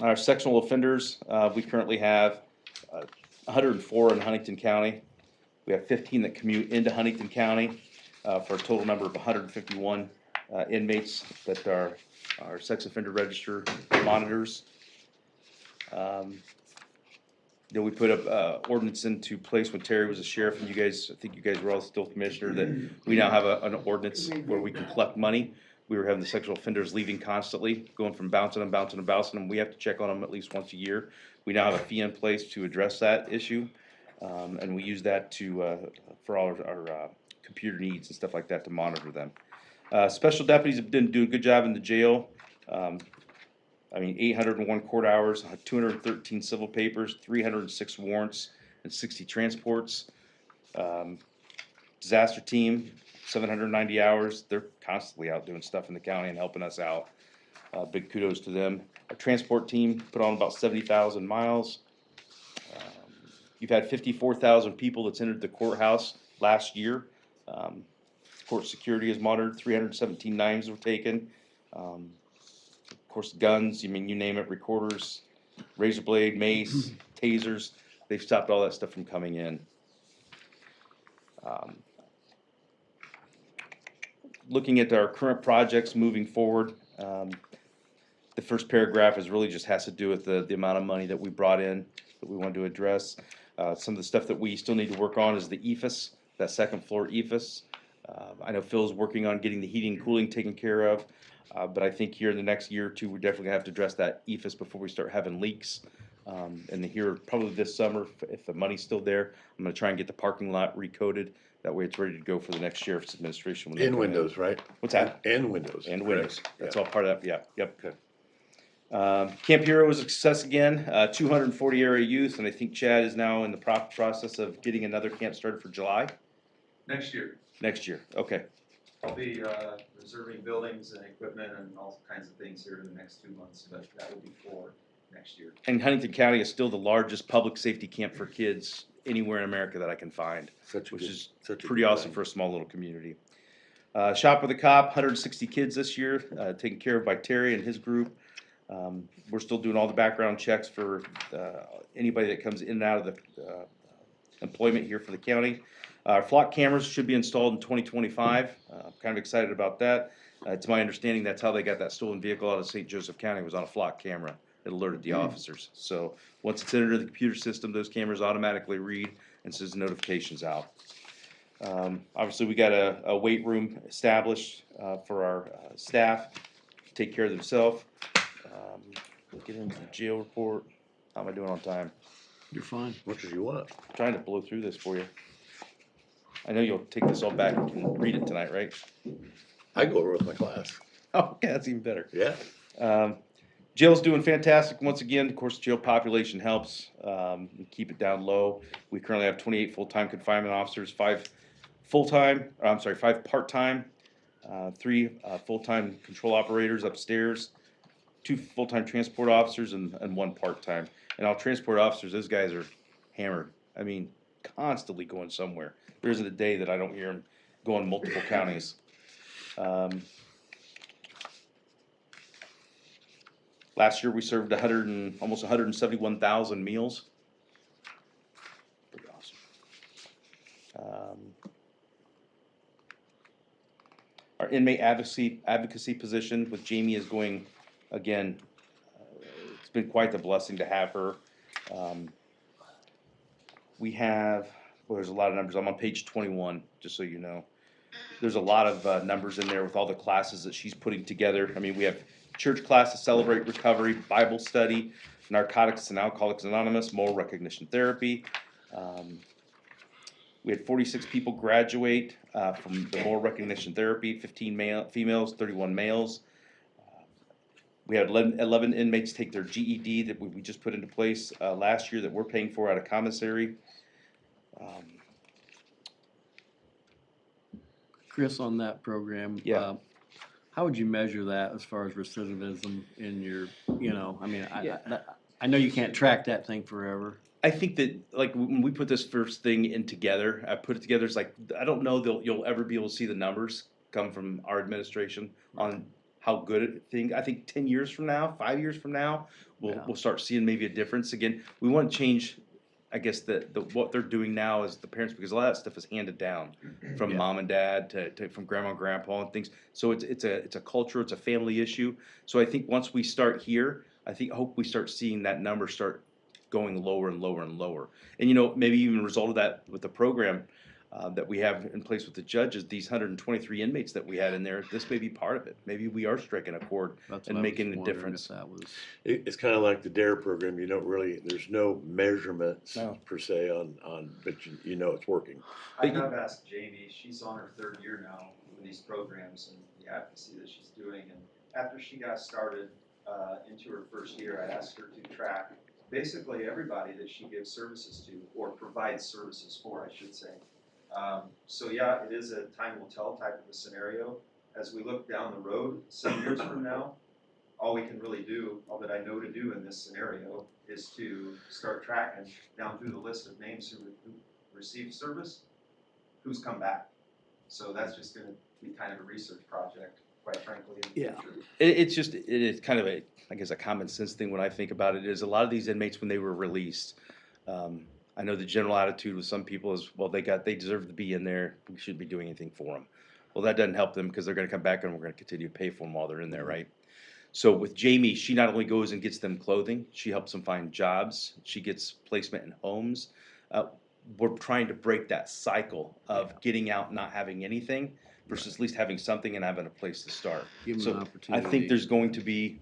Our sectional offenders, we currently have 104 in Huntington County. We have 15 that commute into Huntington County for a total number of 151 inmates that are our sex offender register monitors. We put up ordinance into place when Terry was a sheriff, and I think you guys were all still commissioner, that we now have an ordinance where we can collect money. We were having the sexual offenders leaving constantly, going from bouncing them. We have to check on them at least once a year. We now have a fee in place to address that issue, and we use that for all our computer needs and stuff like that to monitor them. Special deputies have been doing a good job in the jail. 801 court hours, 213 civil papers, 306 warrants, and 60 transports. Disaster team, 790 hours. They're constantly out doing stuff in the county and helping us out. Big kudos to them. Our transport team put on about 70,000 miles. You've had 54,000 people that's entered the courthouse last year. Court security is monitored. 317 knives were taken. Of course, guns, you name it, recorders, razor blade, mace, tasers. They've stopped all that stuff from coming in. Looking at our current projects moving forward, the first paragraph is really just has to do with the amount of money that we brought in that we wanted to address. Some of the stuff that we still need to work on is the EFS, that second floor EFS. I know Phil's working on getting the heating and cooling taken care of, but I think here in the next year or two, we're definitely gonna have to address that EFS before we start having leaks. And here, probably this summer, if the money's still there, I'm gonna try and get the parking lot recoded. That way it's ready to go for the next sheriff's administration. when they In come Windows, right? What's that? And Windows. And Windows. correct. That's Yeah. all part of that, yeah, yep. Okay. Camp Hero was a success again, 240 area youth, and I think Chad is now in the process of getting another camp started for July, Next year, next year, okay. I'll be reserving buildings and equipment and all kinds of things here in the next 2 months, but that will be for next year. And Huntington County is still the largest public safety camp for kids anywhere in America that I can find, which is pretty awesome for a small little community. Shop with a Cop, 160 kids this year, taken care of by Terry and his group. We're still doing all the background checks for anybody that comes in and out of the employment here for the county. Flock cameras should be installed in 2025. Kind of excited about that. To my understanding, that's how they got that stolen vehicle out of St. Joseph County, was on a flock camera. it alerted the officers. So once it's entered in the computer system, those cameras automatically read and sends notifications out. Obviously, we got a weight room established for our staff to take care of themselves. We'll get into the jail report. How am I doing on time? You're fine. Much as you want. I'm trying to blow through this for you. I know you'll take this all back and read it tonight, right? I go over with my class. Oh, okay, that's even better. Yeah. Jail's doing fantastic once again. Of course, jail population helps keep it down low. We currently have 28 full-time confinement officers, 5 part-time, 3 full-time control operators upstairs, 2 full-time transport officers, and 1 part-time. And our transport officers, those guys are hammered. I mean, constantly going somewhere. There isn't a day that I don't hear them going multiple counties. Last year, we served almost 171,000 meals. Pretty awesome. Our inmate advocacy position with Jamie is going, again, it's been quite the blessing to have her. We have, well, there's a lot of numbers. I'm on page 21, just so you know. There's a lot of numbers in there with all the classes that she's putting together. I mean, we have church classes, Celebrate Recovery, Bible study, Narcotics and Alcoholics Anonymous, moral recognition therapy. We had 46 people graduate from the moral recognition therapy, 15 females, 31 males. We had 11 inmates take their GED that we just put into place last year that we're paying for out of commissary. Chris, on that program. Yeah. How would you measure that as far as recidivism in your, I mean, I know you can't track that thing forever. I think that, like, when we put this first thing in together, I put it together, it's like, I don't know you'll ever be able to see the numbers come from our administration on how good I think 10 years from now, 5 years from now, we'll start seeing maybe a difference. Again, we want to change, I guess, what they're doing now is the parents, because a lot of that stuff is handed down from mom and dad to from grandma and grandpa and things. So it's a culture, it's a family issue. So I think once we start here, I hope we start seeing that number start going lower and lower and lower. And maybe even a result of that with the program that we have in place with the judges, these 123 inmates that we had in there, this may be part of it. Maybe we are striking a chord and making a difference. It's kind of like the DARE program. There's no measurements per se on, but it's working. I have asked Jamie, she's on her 3rd year now with these programs and the advocacy that she's doing. And after she got started into her 1st year, I asked her to track basically everybody that she gives services to, or provides services for, I should say. So yeah, it is a time will tell type of a scenario. As we look down the road 7 years from now, all we can really do, all that I know to do in this scenario, is to start tracking down through the list of names who received service, who's come back. So that's just going to be kind of a research project, quite frankly, in the future. It's kind of a common sense thing when I think about it, is a lot of these inmates when they were released, I know the general attitude with some people is, well, they deserve to be in there, we shouldn't be doing anything for them. Well, that doesn't help them because they're going to come back and we're going to continue to pay for them while they're in there, right? So with Jamie, she not only goes and gets them clothing, she helps them find jobs, she gets placement in homes. We're trying to break that cycle of getting out and not having anything versus at least having something and having a place to start. Give them So an I opportunity. think there's going to be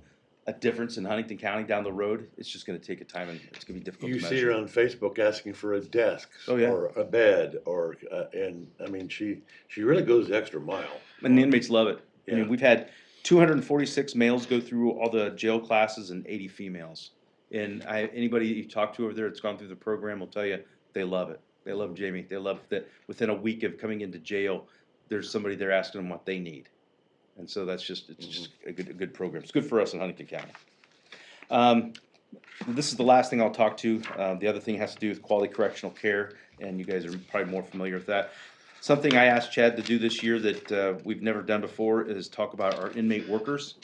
a difference in Huntington County down the road. It's just going to take a time and it's going to be difficult You to see measure. her on Facebook asking for a desk or a bed, and I mean, she really goes the extra mile. And the inmates love it. I Yeah. mean, we've had 246 males go through all the jail classes and 80 females. And anybody you talk to over there that's gone through the program will tell you they love it. They love Jamie. They love that within a week of coming into jail, there's somebody there asking them what they need. And so it's just a good program. It's good for us in Huntington County. This is the last thing I'll talk to. The other thing has to do with quality correctional care, and you guys are probably more familiar with that. Something I asked Chad to do this year that we've never done before is talk about our inmate workers.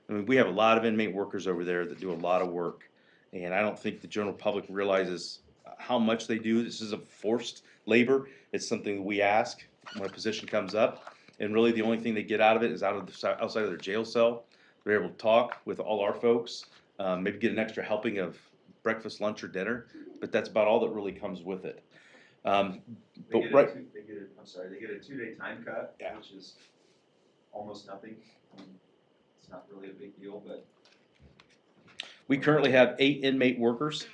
I mean, we have a lot of inmate workers over there that do a lot of work, and I don't think the general public realizes how much they do. This is a forced labor. It's something that we ask when a position comes up. And really the only thing they get out of it is outside of their jail cell. They're able to talk with all our folks. maybe get an extra helping of breakfast, lunch, or dinner, but that's about all that really comes with it. They But get right, they get a 2-day time cut, Yeah. which is almost nothing. I mean, it's not really a big deal, but we currently have 8 inmate workers.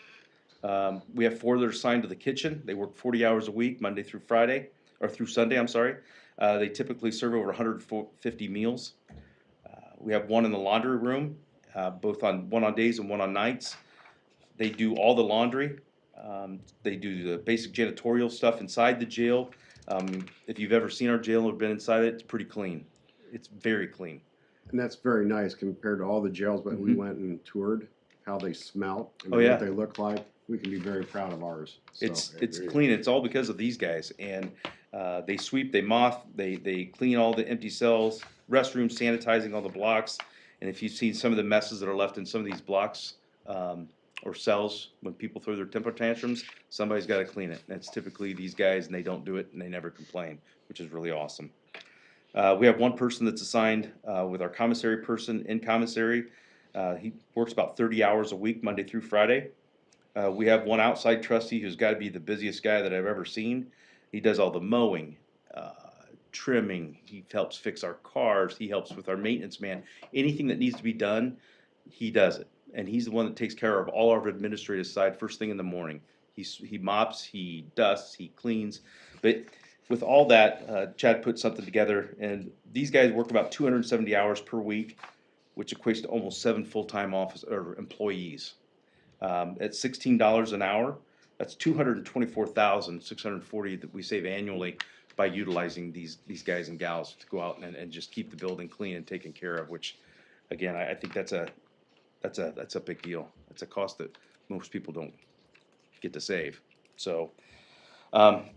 We have 4 that are assigned to the kitchen. They work 40 hours a week, Monday through Friday, or through Sunday, I'm sorry. They typically serve over 150 meals. We have 1 in the laundry room, one on days and 1 on nights. They do all the laundry. They do the basic janitorial stuff inside the jail. If you've ever seen our jail or been inside it, it's pretty clean. It's very clean. And that's very nice compared to all the jails that we Mhm. went and toured, how they smell and Oh, yeah. what they look like. We can be very proud of ours. So, It's clean. It's all because of these guys, and they sweep, they mop, they clean all the empty cells, restrooms, sanitizing all the blocks. And if you've seen some of the messes that are left in some of these blocks or cells when people throw their temper tantrums, somebody's got to clean it. And it's typically these guys, and they don't do it, and they never complain, which is really awesome. We have 1 person that's assigned with our commissary person in commissary. He works about 30 hours a week, Monday through Friday. We have 1 outside trustee who's got to be the busiest guy that I've ever seen. He does all the mowing, trimming. He helps fix our cars. He helps with our maintenance man. Anything that needs to be done, he does it. And he's the one that takes care of all our administrative side first thing in the morning. He mops, he dusts, he cleans. But with all that, Chad put something together, and these guys work about 270 hours per week, which equates to almost 7 full-time office or employees. At $16 an hour, that's $224,640 that we save annually by utilizing these guys and gals to go out and just keep the building clean and taken care of. Which, again, I think that's a big deal. It's a cost that most people don't get to save. So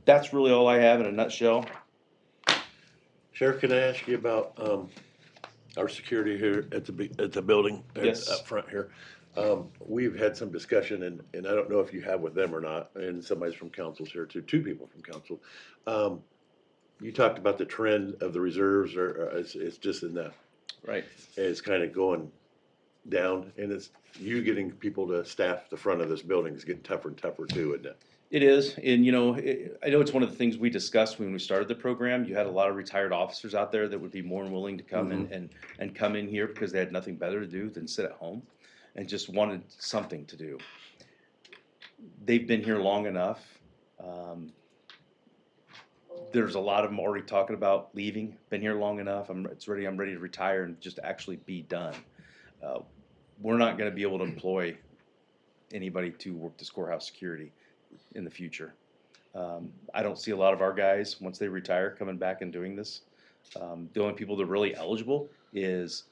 that's really all I have in a nutshell. Sheriff, can I ask you about our security here at the building? Yes. Up front here. We've had some discussion, and I don't know if you have with them or not, and somebody's from council's here too, 2 people from council. You talked about the trend of the reserves, or it's just in the, Right. it's kind of going down, and it's you getting people to staff the front of this building is getting tougher and tougher too, isn't it? It is, and I know it's one of the things we discussed when we started the program. You had a lot of retired officers out there that would be more than willing to come and come in here because they had nothing better to do than sit at home and just wanted something to do. They've been here long enough. There's a lot of them already talking about leaving. Been here long enough. I'm ready to retire and just actually be done. We're not going to be able to employ anybody to work this courthouse security in the future. I don't see a lot of our guys, once they retire, coming back and doing this. The only people that are really eligible is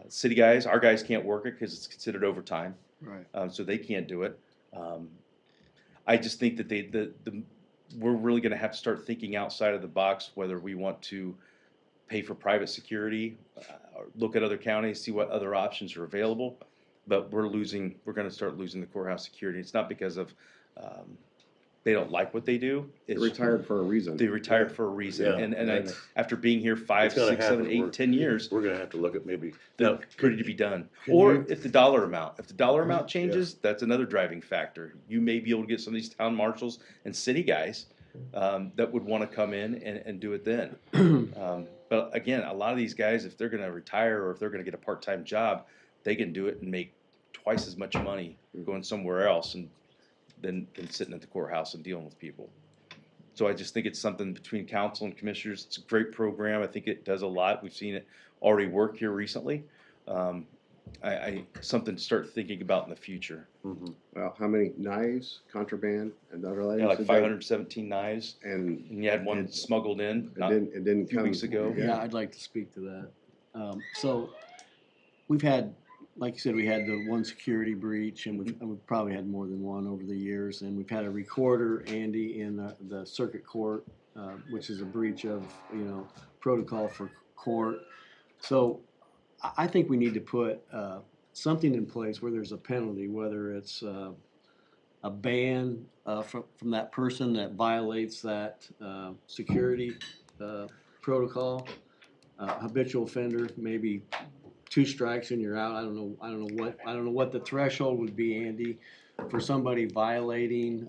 city guys. Our guys can't work it because it's considered overtime. Right. So they can't do it. I just think that we're really going to have to start thinking outside of the box, whether we want to pay for private security, or look at other counties, see what other options are available. But we're going to start losing the courthouse security. It's not because of they don't like what they do. They retired for a reason. They retired for a reason. Yeah. And after being here 5, It's gonna 6, 7, happen. 8, 10 years, We're gonna have to look at maybe they're now. ready to be done. can Or you- if the dollar amount changes, that's another driving factor. You may be able to get some of these town marshals and city guys that would want to come in and do it then. But again, a lot of these guys, if they're going to retire or if they're going to get a part-time job, they can do it and make twice as much money going somewhere else and than sitting at the courthouse and dealing with people. So I just think it's something between council and commissioners. It's a great program. I think it does a lot. We've seen it already work here recently. Something to start thinking about in the future. Well, how many knives, contraband, and other items? Yeah, like did they- 517 knives, And and you had one smuggled in it didn't a few come. weeks ago. Yeah, I'd like to speak to that. So we've had, like you said, we had the 1 security breach, and we've probably had more than one over the years. And we've had a recorder, Andy, in the circuit court, which is a breach of, protocol for court. So I think we need to put something in place where there's a penalty, whether it's a ban from that person that violates that security protocol, habitual offender, maybe 2 strikes and you're out. I don't know what the threshold would be, Andy, for somebody violating,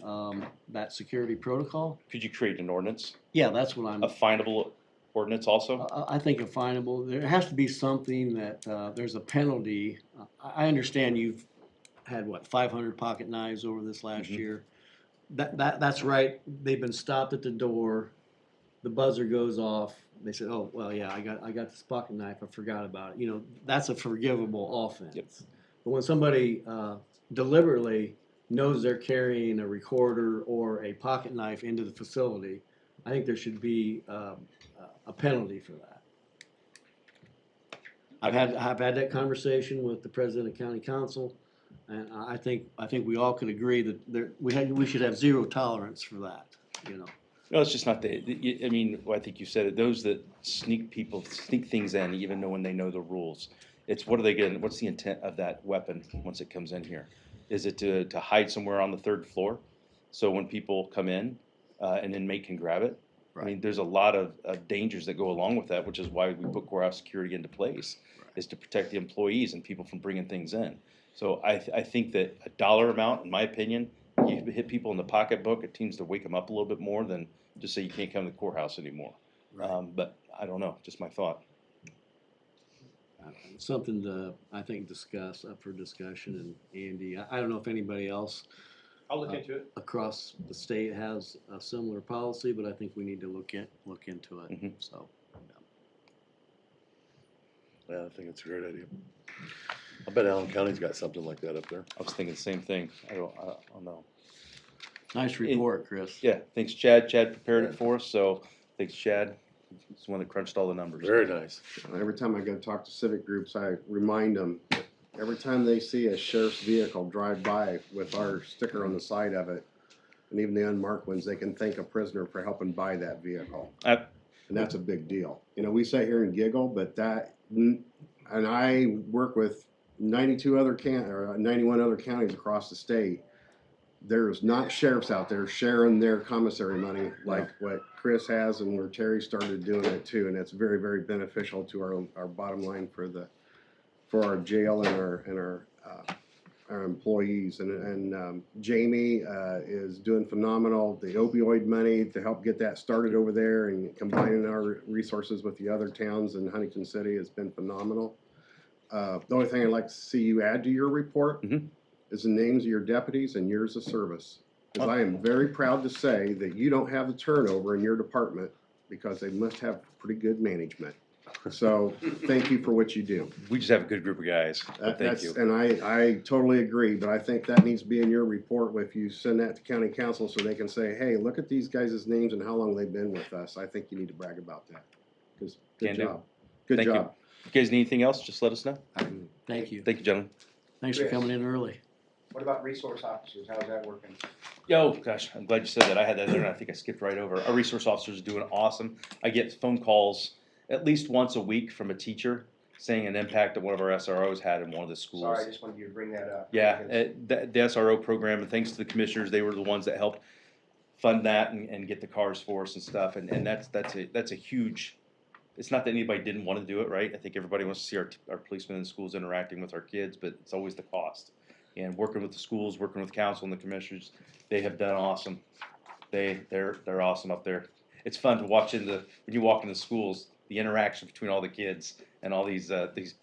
that security protocol. Could you create an ordinance, Yeah, that's what I'm. a finable ordinance also? I think a finable, there has to be something that, there's a penalty. I understand you've had, what, 500 pocket knives over this last Mhm. year? That's right, they've been stopped at the door, the buzzer goes off, they said, oh, well, yeah, I got this pocket knife, I forgot about it, you know, that's a forgivable offense. Yep. But when somebody, deliberately knows they're carrying a recorder or a pocket knife into the facility, I think there should be, a penalty for that. I've had that conversation with the president of county council, and I think we all could agree that we should have 0 tolerance for that, you know. No, it's just not I mean, I think you said it, those that sneak things in, even know when they know the rules. It's what are they getting, what's the intent of that weapon once it comes in here? Is it to hide somewhere on the 3rd floor? So when people come in, an inmate can grab it? I mean, there's a lot of dangers that go along with that, which is why we put courthouse security into place, is to protect the employees and people from bringing things in. So I think that a dollar amount, in my opinion, you hit people in the pocketbook, it seems to wake them up a little bit more than just say you can't come to the courthouse anymore. But I don't know, just my thought. Something to, I think, discuss, up for discussion, and Andy, I don't know if anybody else I'll look into it. across the state has a similar policy, but I think we need to look into it, Mhm. so. Yeah, I think it's a great idea. I bet Allen County's got something like that up there. I was thinking the same thing. I don't know. Nice report, Chris. Yeah, thanks Chad. Chad prepared it for us, so thanks Chad. He's the one that crunched all the numbers. Very nice. Every time I go talk to civic groups, I remind them, every time they see a sheriff's vehicle drive by with our sticker on the side of it, and even the unmarked ones, they can thank a prisoner for helping buy that vehicle. And that's a big deal. You know, we sit here and giggle, but and I work with 91 other counties across the state. There's not sheriffs out there sharing their commissary money like what Chris has and where Terry started doing it too. And it's very, very beneficial to our bottom line for our jail and our employees. And Jamie is doing phenomenal. The opioid money to help get that started over there and combining our resources with the other towns in Huntington City has been phenomenal. The only thing I'd like to see you add to your report is the names of your deputies and years of service. Because I am very proud to say that you don't have the turnover in your department because they must have pretty good management. So thank you for what you do. We just have a good group of guys. But thank you. And I totally agree, but I think that needs to be in your report if you send that to county council so they can say, hey, look at these guys' names and how long they've been with us. I think you need to brag about that. Because good job. Good Thank you. job. If you guys need anything else, just let us know. Thank you. Thank you, gentlemen. Thanks for Chris. coming in early. What about resource officers? How's that working? Yo, gosh, I'm glad you said that. I had that there and I think I skipped right over. Our resource officers are doing awesome. I get phone calls at least once a week from a teacher saying an impact that one of our SROs had in one of the schools. Sorry, I just wanted you to bring that up. Yeah, because- the SRO program, and thanks to the commissioners, they were the ones that helped fund that and get the cars for us and stuff. And that's a huge. It's not that anybody didn't want to do it, right? I think everybody wants to see our policemen in schools interacting with our kids, but it's always the cost. And working with the schools, working with council and the commissioners, they have done awesome. They're awesome up there. It's fun to watch when you walk into schools, the interaction between all the kids and all these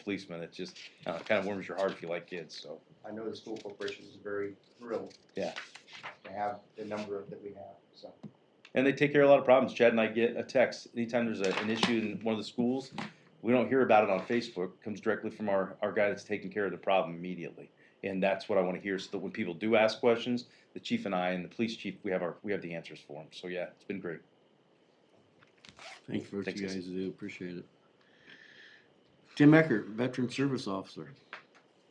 policemen. It just kind of warms your heart if you like kids. So I know the school corporation is very thrilled. Yeah. To have the number that we have, so. And they take care of a lot of problems. Chad and I get a text anytime there's an issue in one of the schools. We don't hear about it on Facebook. It comes directly from our guy that's taking care of the problem immediately. And that's what I want to hear, so that when people do ask questions, the chief and I and the police chief, we have the answers for them. So yeah, it's been great. Thank you for what Thanks, you guys. guys do, appreciate it. Tim Eckert, Veteran Service Officer.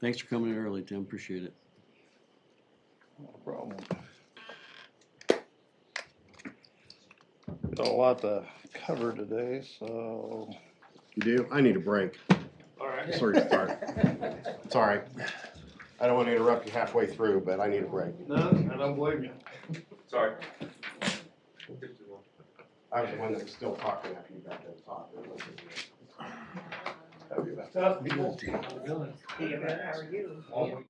Thanks for coming in early, Tim, appreciate it. No problem. Got a lot to cover today, so. You do? I need a break. All right. Sorry to start. Sorry. I don't want to interrupt you halfway through, but I need a break. No, I don't blame you. Sorry. I was the one that was still talking after you got done talking. Have you been? Tough people. How are you?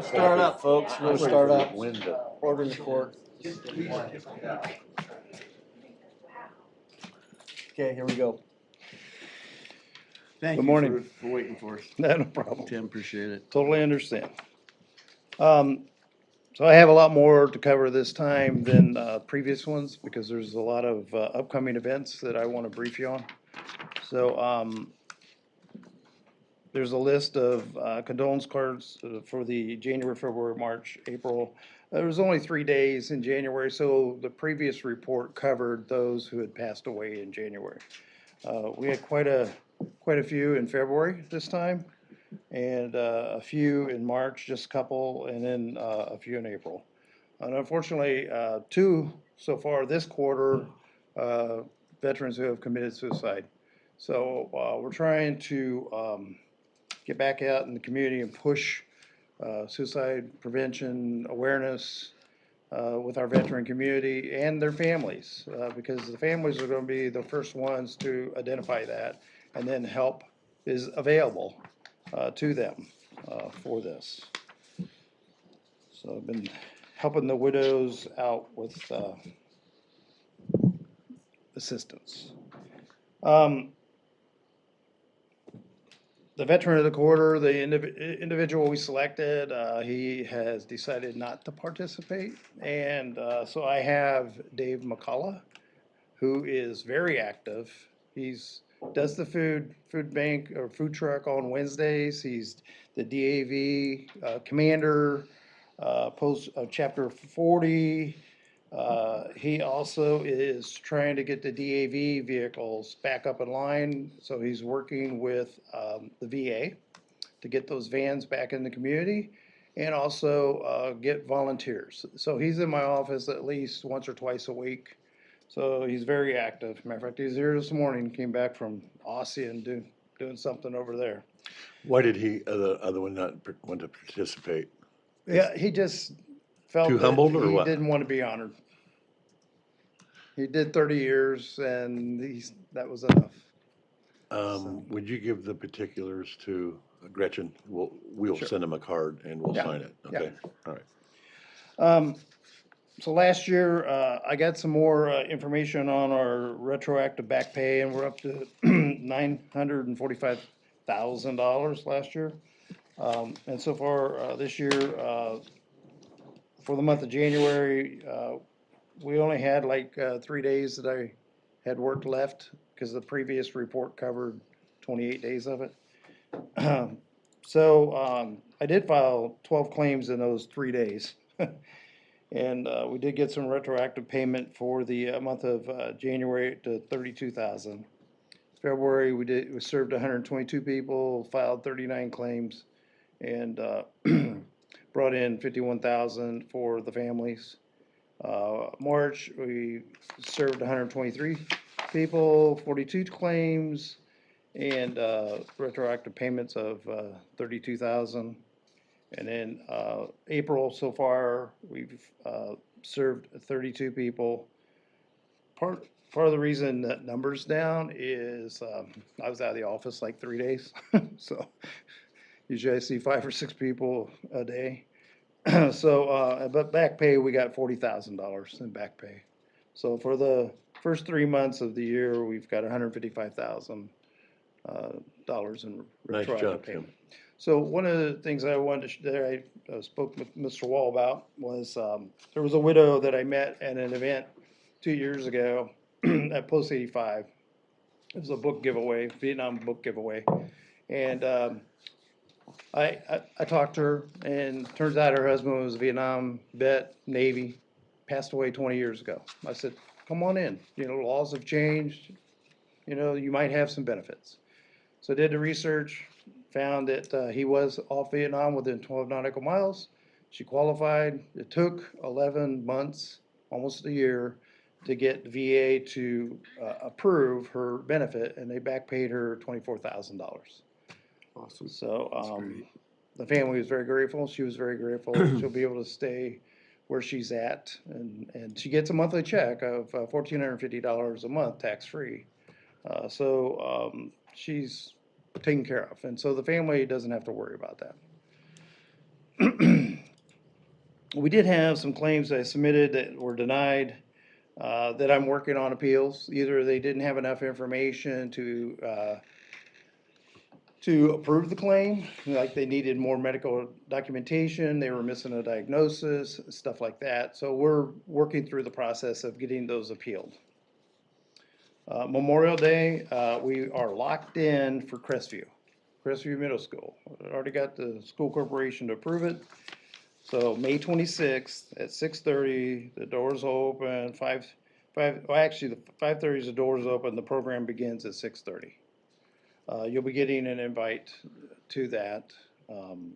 Let's start up, folks. We're gonna start up. Window. Order in the court. Okay, here we go. Thank Good you morning. for waiting for us. No problem. Tim, appreciate it. Totally understand. So I have a lot more to cover this time than previous ones because there's a lot of upcoming events that I want to brief you on. So there's a list of condolence cards for the January, February, March, April. There was only 3 days in January, so the previous report covered those who had passed away in January. We had quite a few in February this time, and a few in March, just a couple, and then a few in April. And unfortunately, 2 so far this quarter, veterans who have committed suicide. So we're trying to get back out in the community and push suicide prevention awareness with our veteran community and their families, because the families are going to be the first ones to identify that, and then help is available to them for this. So I've been helping the widows out with assistance. The veteran of the quarter, the individual we selected, he has decided not to participate. And so I have Dave McCullough, who is very active. He's does the food bank or food truck on Wednesdays. He's the DAV commander, post chapter 40. He also is trying to get the DAV vehicles back up in line, so he's working with the VA to get those vans back in the community, and also get volunteers. So he's in my office at least once or twice a week. So he's very active. Matter of fact, he's here this morning, came back from Aussie and doing something over there. Why did other one not want to participate? Yeah, he just felt Too that humbled or he what? didn't want to be honored. He did 30 years and that was enough. Would you give the particulars to Gretchen? We'll Sure. send him a card and we'll Yeah. sign it. Yeah. Okay, all right. So last year, I got some more information on our retroactive back pay, and we're up to $945,000 last year. And so far this year, for the month of January, we only had like 3 days that I had work left because the previous report covered 28 days of it. So I did file 12 claims in those 3 days. And we did get some retroactive payment for the month of January to $32,000. February, we served 122 people, filed 39 claims, and brought in $51,000 for the families. March, we served 123 people, 42 claims, and retroactive payments of $32,000. And then April so far, we've served 32 people. Part of the reason that number's down is I was out of the office like 3 days. So usually I see 5 or 6 people a day. So, but back pay, we got $40,000 in back pay. So for the first 3 months of the year, we've got $155,000 in Nice retroactive job, payment. Tim. So one of the things I wanted to, that I spoke with Mr. Wall about was, there was a widow that I met at an event 2 years ago at Post 85. It was a book giveaway, Vietnam book giveaway. And I talked to her, and turns out her husband was a Vietnam vet, Navy, passed away 20 years ago. I said, come on in, laws have changed, you might have some benefits. So I did the research, found that he was off Vietnam within 12 nautical miles. She qualified. It took 11 months, almost a year, to get VA to approve her benefit, and they back paid her $24,000. Awesome. So That's great. the family was very grateful. She was very grateful. She'll be able to stay where she's at, and she gets a monthly check of $1,450 a month, tax-free. So she's taken care of, and so the family doesn't have to worry about that. We did have some claims that I submitted that were denied, that I'm working on appeals. Either they didn't have enough information to approve the claim, like they needed more medical documentation, they were missing a diagnosis, stuff like that. So we're working through the process of getting those appealed. Memorial Day, we are locked in for Crestview Middle School. Already got the school corporation to approve it. So May 26th at 6:30, the doors open, actually, the 5:30 is the doors open, the program begins at 6:30. You'll be getting an invite to that. And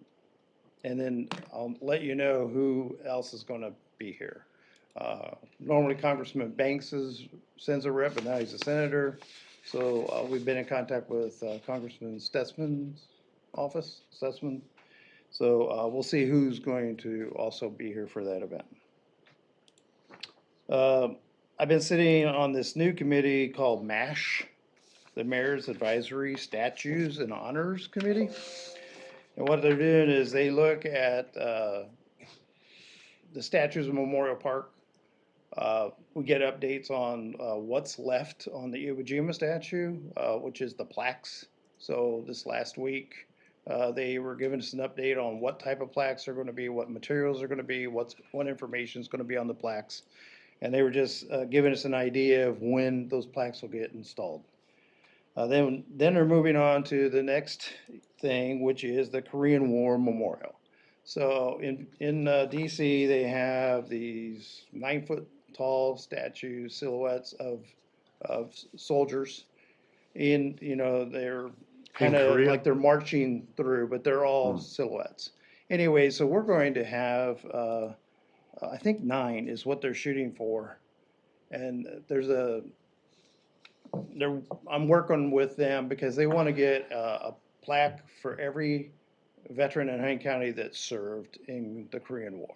then I'll let you know who else is gonna be here. Normally Congressman Banks sends a rep, but now he's a senator. So we've been in contact with Congressman Stutzman's office, Stutzman. So we'll see who's going to also be here for that event. I've been sitting on this new committee called MASH, the Mayor's Advisory Statues and Honors Committee. And what they're doing is they look at the statues in Memorial Park. We get updates on what's left on the Iwo Jima statue, which is the plaques. So this last week, they were giving us an update on what type of plaques are going to be, what materials are going to be, what information is going to be on the plaques. And they were just giving us an idea of when those plaques will get installed. Then they're moving on to the next thing, which is the Korean War Memorial. So in DC, they have these 9-foot tall statues, silhouettes of soldiers. They're kind of like they're marching through, but they're all silhouettes. Anyway, so we're going to have, I think 9 is what they're shooting for. And I'm working with them because they want to get a plaque for every veteran in Hank County that served in the Korean War.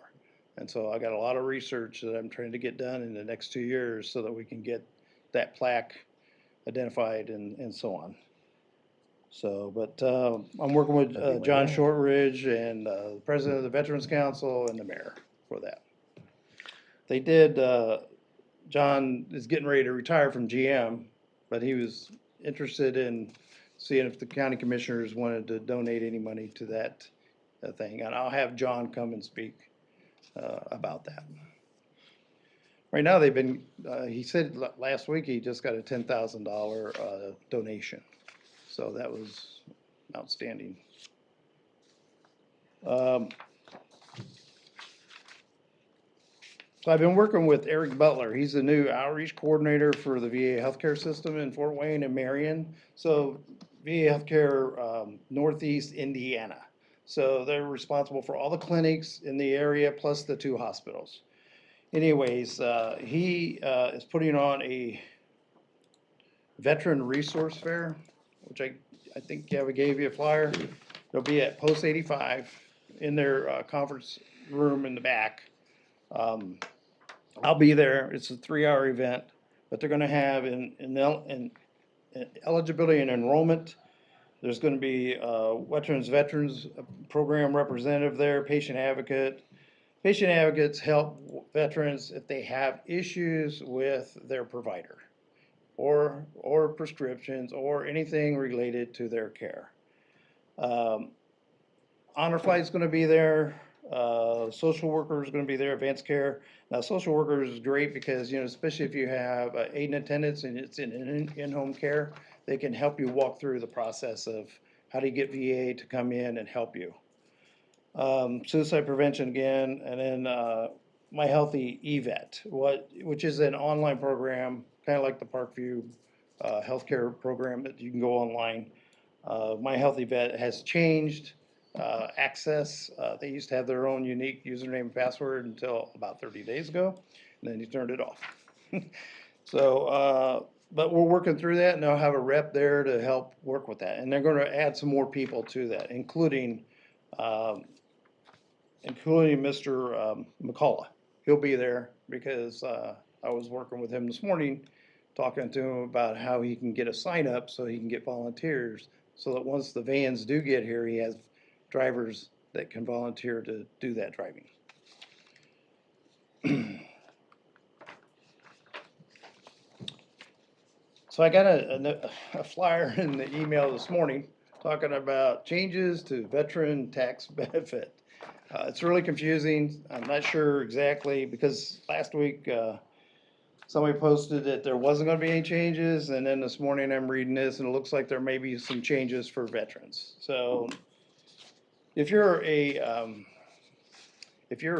And so I got a lot of research that I'm trying to get done in the next 2 years so that we can get that plaque identified and so on. So, but I'm working with John Shortridge and the president of the Veterans Council and the mayor for that. They did, John is getting ready to retire from GM, but he was interested in seeing if the county commissioners wanted to donate any money to that thing. And I'll have John come and speak about that. Right now, they've been, he said last week he just got a $10,000 donation. So that was outstanding. So I've been working with Eric Butler. He's the new outreach coordinator for the VA healthcare system in Fort Wayne and Marion. So VA healthcare Northeast Indiana. So they're responsible for all the clinics in the area plus the 2 hospitals. Anyways, he is putting on a veteran resource fair, which I think we gave you a flyer. They'll be at Post 85 in their conference room in the back. I'll be there. It's a 3-hour event, but they're going to have in eligibility and enrollment. There's going to be veterans program representative there, patient advocate. Patient advocates help veterans if they have issues with their provider or prescriptions or anything related to their care. Honor Flight is going to be there. Social worker is going to be there, advanced care. Now, social worker is great because, especially if you have aid and attendance and it's in-home care, they can help you walk through the process of how do you get VA to come in and help you. Suicide prevention again, and then My Healthy EVET, which is an online program, kind of like the Parkview healthcare program that you can go online. My Healthy Vet has changed access. They used to have their own unique username and password until about 30 days ago, and then he turned it off. So, but we're working through that, and they'll have a rep there to help work with that. And they're going to add some more people to that, including Mr. McCullough. He'll be there because I was working with him this morning, talking to him about how he can get a sign up so he can get volunteers, so that once the vans do get here, he has drivers that can volunteer to do that driving. So I got a flyer in the email this morning talking about changes to veteran tax benefit. It's really confusing. I'm not sure exactly, because last week, somebody posted that there wasn't gonna be any changes, and then this morning I'm reading this, and it looks like there may be some changes for veterans. So if you're a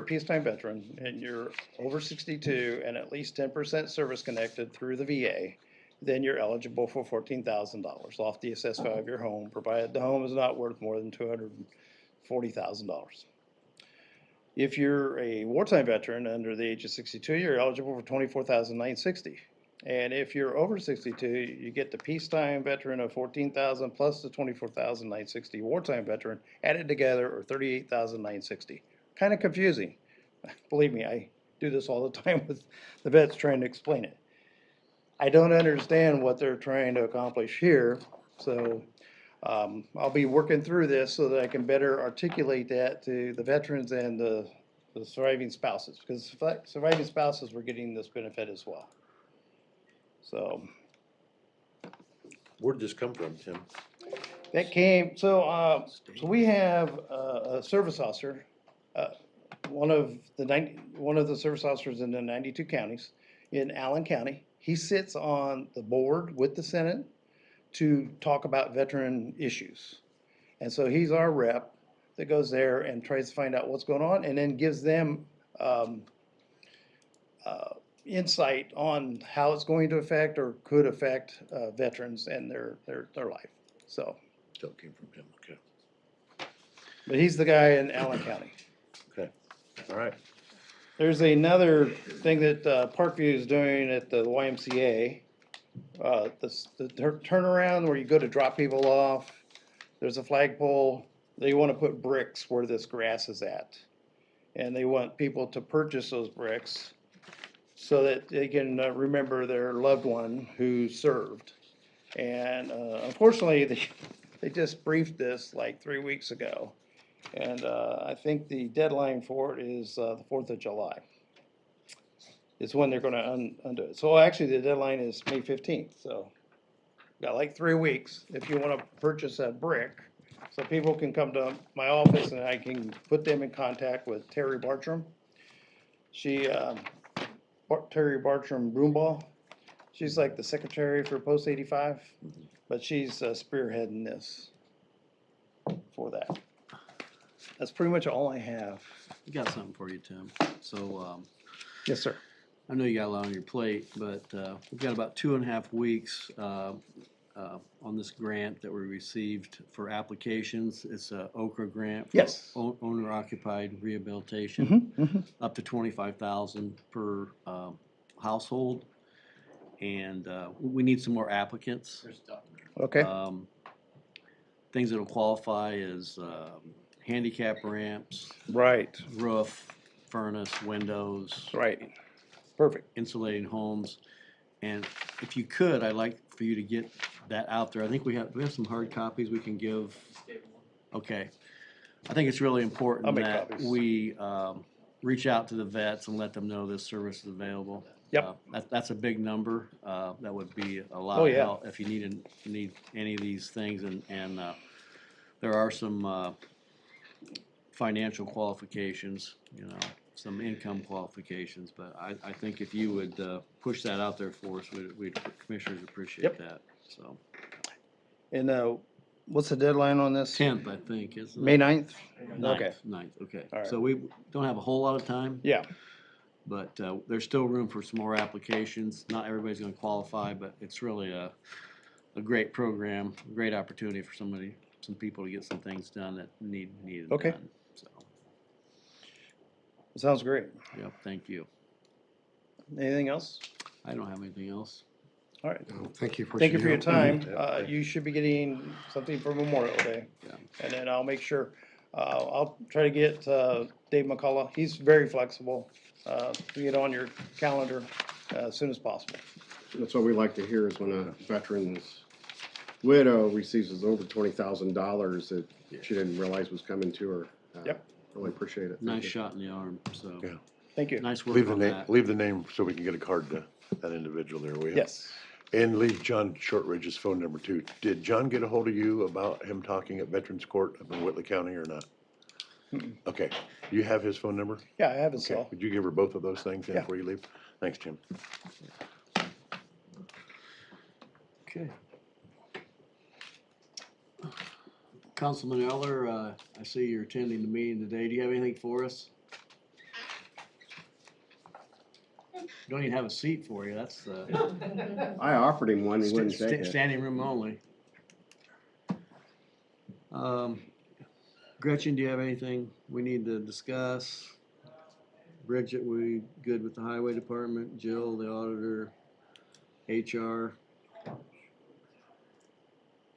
peacetime veteran and you're over 62 and at least 10% service connected through the VA, then you're eligible for $14,000 off the assessed value of your home, provided the home is not worth more than $240,000. If you're a wartime veteran under the age of 62, you're eligible for $24,960. And if you're over 62, you get the peacetime veteran of $14,000 plus the $24,960 wartime veteran added together, or $38,960. Kind of confusing. Believe me, I do this all the time with the vets trying to explain it. I don't understand what they're trying to accomplish here, so I'll be working through this so that I can better articulate that to the veterans and the surviving spouses, because surviving spouses were getting this benefit as well. So Where did this come from, Tim? that came, so we have a service officer, one of the service officers in the 92 counties in Allen County. He sits on the board with the Senate to talk about veteran issues. And so he's our rep that goes there and tries to find out what's going on, and then gives them insight on how it's going to affect or could affect veterans and their life. So Still came from him, okay. but he's the guy in Allen County. Okay, all right. There's another thing that Parkview is doing at the YMCA. The turnaround where you go to drop people off, there's a flagpole. They want to put bricks where this grass is at. And they want people to purchase those bricks so that they can remember their loved one who served. And unfortunately, they just briefed this like 3 weeks ago. And I think the deadline for it is the 4th of July. It's when they're gonna undo it. So actually, the deadline is May 15th, so got like 3 weeks if you wanna purchase a brick. So people can come to my office and I can put them in contact with Terry Bartram. Terry Bartram Broomball. She's like the secretary for Post 85, but she's spearheading this for that. That's pretty much all I have. I got something for you, Tim. So, Yes, sir. I know you got a lot on your plate, but we've got about 2.5 weeks on this grant that we received for applications. It's a Okra grant. For Yes. Owner occupied rehabilitation, Mm-hmm. up to $25,000 per household. And we need some more applicants. Okay. Things that'll qualify is handicap ramps, Right. roof, furnace, windows, Right. Perfect. insulating homes. And if you could, I'd like for you to get that out there. I think we have some hard copies we can give. Okay. I think it's really I'll important make that copies. we reach out to the vets and let them know this service is available. Yep. That's a big number. That would be a lot Oh, of yeah. help if you need any of these things. And there are some financial qualifications, some income qualifications. But I think if you would push that out there for us, we'd commissioners appreciate Yep. that. So And what's the deadline on this? 10th, I think, is May 9th? 9th. Okay. 9th, okay. All right. So we don't have a whole lot of time. Yeah. But there's still room for some more applications. Not everybody's gonna qualify, but it's really a great program, a great opportunity for some people to get some things done that needed Okay. done. So, Sounds great. yep, thank you. Anything else? I don't have anything else. All right. Thank you for. Thank you for your time. Yeah. You should be getting something for Memorial Day. Yeah. And then I'll make sure, I'll try to get Dave McCullough. He's very flexible. To get on your calendar as soon as possible. That's what we like to hear, is when a veteran's widow receives over $20,000 that she didn't realize was coming to her. Yep. Really appreciate it. Thank Nice you. shot in the arm, so. Yeah. Thank you. Nice work Leave the on name, that. leave the name so we can get a card to that individual there. We have- Yes. And leave John Shortridge's phone number too. Did John get a hold of you about him talking at Veterans Court up in Whitley County or not? Okay, you have his phone number? Yeah, I have his Okay, cell. would you give her both of those things then Yeah. before you leave? Thanks, Jim. Okay. Councilman Eller, I see you're attending the meeting today. Do you have anything for us? Don't even have a seat for you. That's, I offered him one, he wouldn't take it. standing room only. Gretchen, do you have anything we need to discuss? Bridget, we good with the highway department? Jill, the auditor? HR?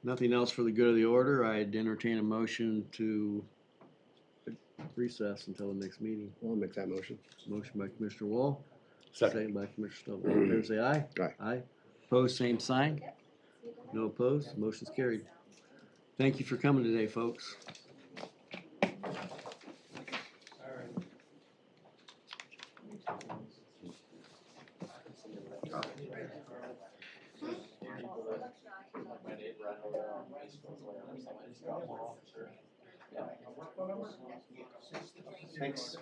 Nothing else for the good of the order. I'd entertain a motion to recess until the next meeting. I'll make that motion. Motion by Commissioner Wall. Second. By Commissioner Stovall. All in favor, say aye. Aye. Aye. Opposed, same sign. No opposed, motion's carried. Thank you for coming today, folks. Thanks.